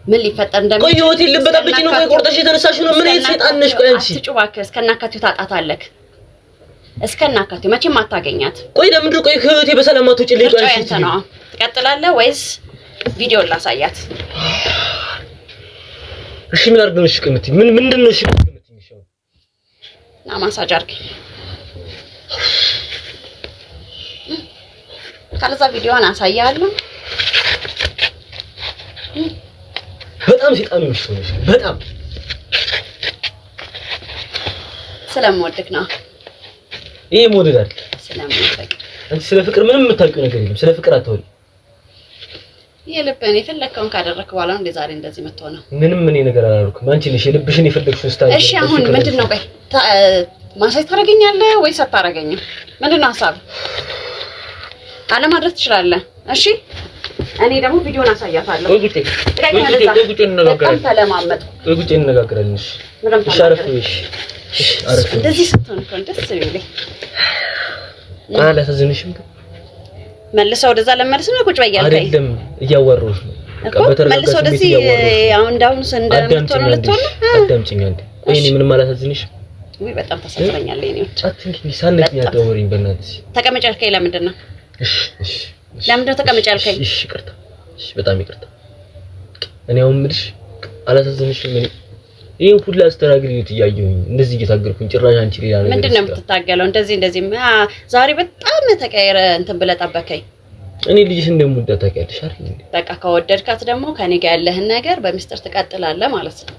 ምን ሊፈጠር እንደሚችል ቆይ ህይወት ይልበጣብኝ ነው ቆይ ቆርጠሽ የተነሳሽው ነው ምን ሰይጣን ነሽ ቆይ አንቺ አትጩባከስ ከናካቴው ታጣታለክ እስከናካቴው መቼም አታገኛት ቆይ ለምን ቆይ ህይወቴ በሰላም አትውጪልኝ ቆይ አንቺ ትቀጥላለህ ወይስ ቪዲዮ ላሳያት እሺ ምን አድርገሽ ነው ሽቅምት ምን ምንድነው ሽቅምት የሚሻው ና ማሳጅ አድርጊ ካለዛ ቪዲዮውን አሳያለሁ በጣም ሰይጣን ነሽ በጣም ስለምወድክ ነው ይሄ ሞዴል አይደል ስለምወድክ አንቺ ስለ ፍቅር ምንም የምታውቂው ነገር የለም ስለ ፍቅር አታወሪ የልብህን የፈለከውን ካደረክ በኋላ እንደ ዛሬ እንደዚህ መጥተው ምንም ምን ነገር አላልኩም አንቺ ነሽ የልብሽን የፈለግሽው ስታይል እሺ አሁን ምንድነው ቆይ ማሳጅ ታረጋኛለህ ወይስ አታረጋኝም ምንድነው ሐሳብ አለማድረግ ትችላለህ እሺ እኔ ደግሞ ቪዲዮን አሳያታለሁ ቆይ ጉጤ እንነጋገራለን ተለማመጥ ቆይ ጉጤ እንነጋገራለን እሺ አረፍሽ አረፍ እንደዚህ ስትሆን እኮ ደስ ይለኝ አላ ተዘንሽም መልሰው ወደዛ ለመልስ ነው ቁጭ በያልከኝ አይደለም እያወራሁሽ ነው መልሰው ወደዚህ አሁን ዳውን እንደምትሆን ልትሆን አዳምጪኝ አንዴ ቆይ እኔ ምንም አላሳዝንሽ ወይ በጣም ተሰጥረኛለህ እኔ አትንኪኝ ሳነኝ ያደወሪኝ በእናትሽ ተቀመጭ አልከኝ ለምንድን ነው እሺ ለምንድን ነው ተቀመጭ አልከኝ እሺ ይቅርታ እሺ በጣም ይቅርታ እኔ አሁን ምልሽ አላሳዝንሽም እኔ ይሄን ሁሉ አስተናግሪት እያየሁኝ እንደዚህ እየታገርኩኝ ጭራሽ አንቺ ሌላ ነገር ምንድነው የምትታገለው እንደዚህ ዛሬ በጣም ተቀየረ እንትን ብለህ ጠበከኝ እኔ ልጅሽ እንደምወዳት ታውቂያለሽ አይደል እንዴ በቃ ከወደድካት ደግሞ ከኔ ጋር ያለህን ነገር በሚስጥር ትቀጥላለህ ማለት ነው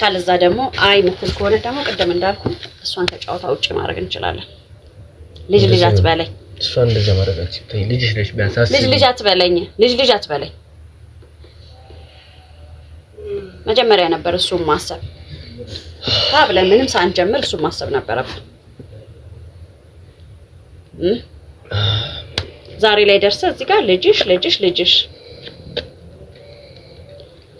ካለዛ ደግሞ አይ ምትል ከሆነ ደግሞ ቀደም እንዳልኩ እሷን ከጫውታ ውጪ ማድረግ እንችላለን ልጅ አትበለኝ እሷን እንደዛ ማድረግ አትችይ ልጅሽ ነሽ ቢያንስ ልጅ አትበለኝ ልጅ አትበለኝ መጀመሪያ ነበር እሱን ማሰብ ታብለን ምንም ሳንጀምር እሱን ማሰብ ነበረብን ዛሬ ላይ ደርሰህ እዚህ ጋር ልጅሽ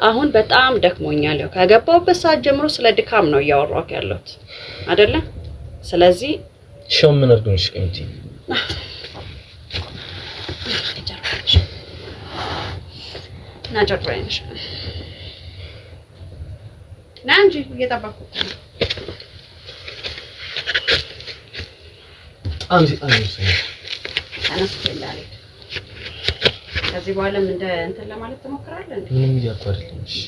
አሁን በጣም ደክሞኛል ከገባሁበት ሰዓት ጀምሮ ስለ ድካም ነው እያወራሁት ያለሁት አይደለ ስለዚህ ሾም ምን አድርገሽ ቀንቺ ናጀርባይንሽ ናንጂ እየጠበኩት አንቺ አነስተኛለህ ከዚህ በኋላ ምን እንትን ለማለት ትሞክራለህ እንዴ ምንም እያልኩ አይደለም እሺ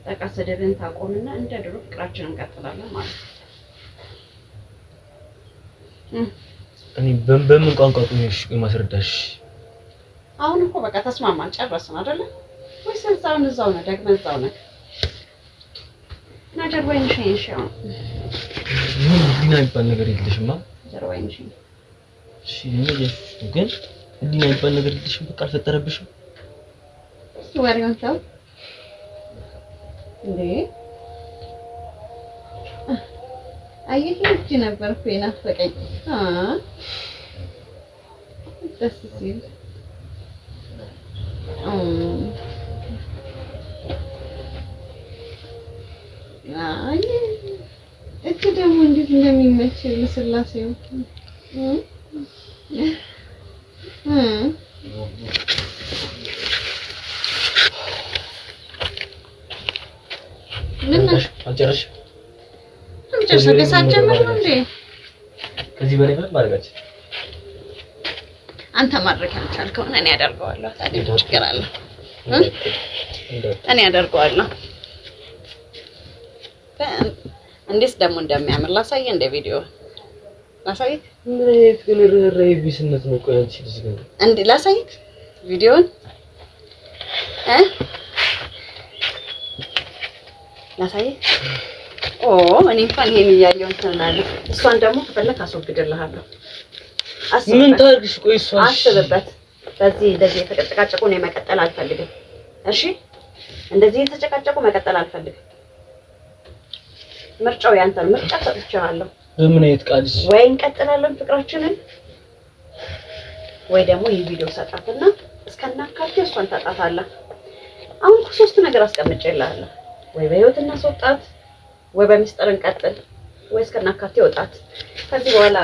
በቃ ሰደብን ታቆምና እንደ ድሮ ፍቅራችንን እንቀጥላለን ማለት እኔ በምን ቋንቋ ቆይሽ ማስረዳሽ አሁን እኮ በቃ ተስማማን ጨረስን አይደለ ወይስ እዛው ነው ደግመን እዛው ነው ናጀርባይን ሸንሻው ምን ዲና ይባል ነገር የለሽማ ጀርባይን ሸን እሺ ልጅሽ ግን ዲና ይባል ነገር የለሽም በቃ አልፈጠረብሽም ወሬውን ተው እንዴ አየህ እቺ ነበር እኮ የናፈቀኝ ደስ ሲል አይ እቺ ደግሞ እንዴት እንደሚመች ለስላሴው ምን አልጨረሽ ከሳጀመር ነው እንዴ ከዚህ በላይ ምን ማድረጋች አንተ ማድረግ ያልቻልከው እኔ ያደርገዋለሁ ታዲያ ችግር አለ እኔ ያደርገዋለሁ እንዴስ ደግሞ እንደሚያምር ላሳየ እንደ ቪዲዮ ላሳየ ምን አይነት ግን ርህራሄ ቢስነት ነው ቆይ አንቺ ልጅ ግን እንዴ ላሳየ ቪዲዮን ላሳየ እኔ እንኳን ይሄን እያየሁ እንተናለሁ እሷን ደግሞ ከፈለክ አስወግድልሃለሁ ምን ታርግሽ ቆይ እሷ አስብበት በዚህ እንደዚህ የተጨቃጨቁ ነው መቀጠል አልፈልግም እሺ እንደዚህ የተጨቃጨቁ መቀጠል አልፈልግም ምርጫው ያንተ ምርጫ ሰጥቻለሁ በምን አይነት ቃልሽ ወይ እንቀጥላለን ፍቅራችንን ወይ ደግሞ ይሄ ቪዲዮ ሰጣትና እስከናካቴ እሷን ታጣታለህ አሁን ሶስት ነገር አስቀምጬልሃለሁ ወይ በህይወት እናስወጣት ወይ በሚስጥር እንቀጥል ወይ እስከናካቴ ወጣት ከዚህ በኋላ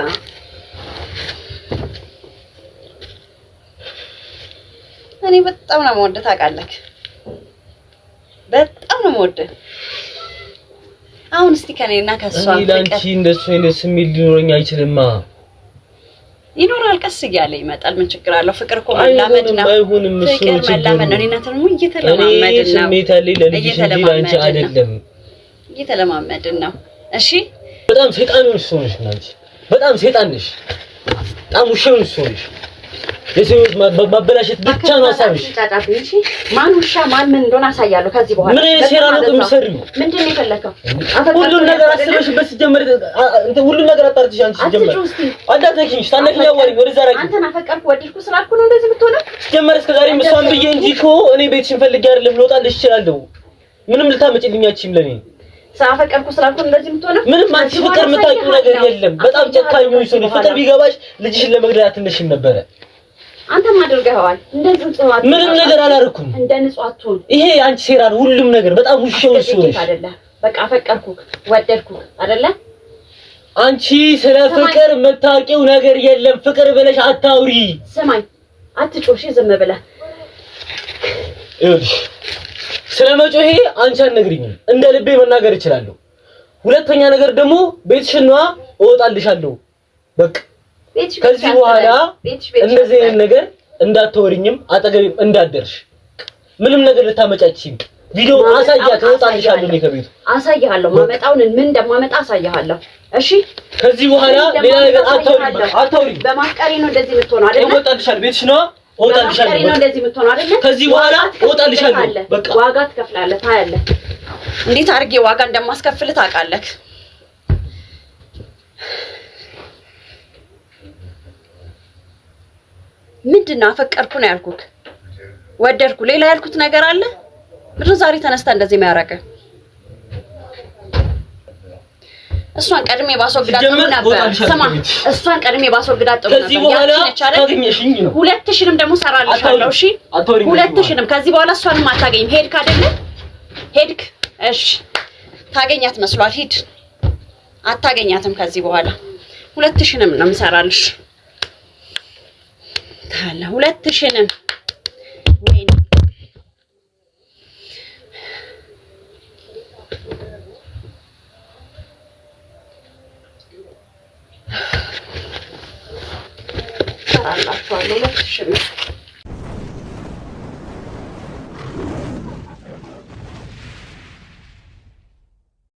እኔ በጣም ነው የምወደው ታውቃለህ በጣም ነው የምወደው አሁን እስቲ ከኔና ከሷ ላንቺ እንደሱ አይነት ስሜት ሊኖረኝ አይችልማ ይኖራል ቀስ እያለ ይመጣል ምን ችግር አለው ፍቅር እኮ መላመድ ነው አይሆንም እሱ መላመድ ነው እኔና ተንሙ እየተለማመድን ነው ስሜት አለኝ ለልጅሽ እንጂ ላንቺ አይደለም እየተለማመድን ነው እሺ በጣም ሰይጣን ነሽ ናንቺ በጣም ሰይጣን ነሽ በጣም ውሻው ነሽ የሰውት ማበላሸት ብቻ ነው ሐሳብሽ እሺ ማን ውሻ ማን ምን እንደሆነ አሳያለሁ ከዚህ በኋላ ምን ሴራ ነው የምትሰሪው ምንድን ነው የፈለከው ሁሉም ነገር አስበሽበት ሲጀመር እንት ሁሉም ነገር አጣርተሽ አንቺ ሲጀመር አዳተኪኝ ታነኪኝ ያወሪ ወደ ዛሬ አንተን አፈቀርኩ ወድኩ ስላልኩ ነው እንደዚህ የምትሆነው ሲጀመር እስከ ዛሬ መስዋን ብዬ እንጂ እኮ እኔ ቤትሽን ፈልጌ አይደለም ልወጣልሽ እችላለሁ ምንም ልታመጪልኝ አትችይም ለኔ ሳፈቀርኩ ስላልኩ እንደዚህ የምትሆነው ምንም አንቺ ፍቅር የምታውቂው ነገር የለም በጣም ጨካኝ ነሽ ፍቅር ቢገባሽ ልጅሽን ለመግደል አትነሽም ነበር አንተ ማድርገዋል እንደዚህ ጽዋት ምንም ነገር አላረኩም እንደ ንጹሃቱን ይሄ አንቺ ሴራ ነው ሁሉም ነገር በጣም ውሻው ነሽ አይደለ በቃ አፈቀርኩ ወደድኩ አይደለ አንቺ ስለ ፍቅር የምታውቂው ነገር የለም ፍቅር ብለሽ አታውሪ ስማኝ አትጮሺ ዝም ብለህ እሺ ስለመጮሄ አንቺ አትነግሪኝም እንደ ልቤ መናገር እችላለሁ ሁለተኛ ነገር ደግሞ ቤትሽን ነው እወጣልሻለሁ በቃ ከዚህ በኋላ እንደዚህ አይነት ነገር እንዳትወሪኝም አጠገቤም እንዳትደርሽ ምንም ነገር ልታመጫችኝ ቪዲዮ አሳያት እወጣልሻለሁ ነው ከቤቱ አሳያለሁ ማመጣውን ምን እንደማመጣ አሳያለሁ እሺ ከዚህ በኋላ ሌላ ነገር አታውሪ በማፍቀሪ ነው እንደዚህ የምትሆነው አይደል እወጣልሻለሁ ቤትሽ ነው እወጣልሻለሁ በማፍቀሪ ነው እንደዚህ የምትሆነው አይደል ከዚህ በኋላ እወጣልሻለሁ በቃ ዋጋ ትከፍላለህ ታያለህ እንዴት አድርጌ ዋጋ እንደማስከፍል ታውቃለህ ምንድነው አፈቀርኩ ነው ያልኩት ወደድኩ ሌላ ያልኩት ነገር አለ ምንድነው ዛሬ ተነስታ እንደዚህ የሚያረቀ እሷን ቀድሜ ባስወግዳት ጥሩ ነበር ሰማ እሷን ቀድሜ ባስወግዳት ጥሩ ነበር ታገኘሽኝ ነው ሁለትሽንም ደግሞ ሰራልሻለሁ እሺ ሁለትሽንም ከዚህ በኋላ እሷንም አታገኝም ሄድክ አይደለ ሄድክ እሺ ታገኛት መስሏል ሂድ አታገኛትም ከዚህ በኋላ ሁለትሽንም ነው የምሰራልሽ ታላ ሁለትሽንም ወይኔ ሰራላችኋለሁ ሁለትሽንም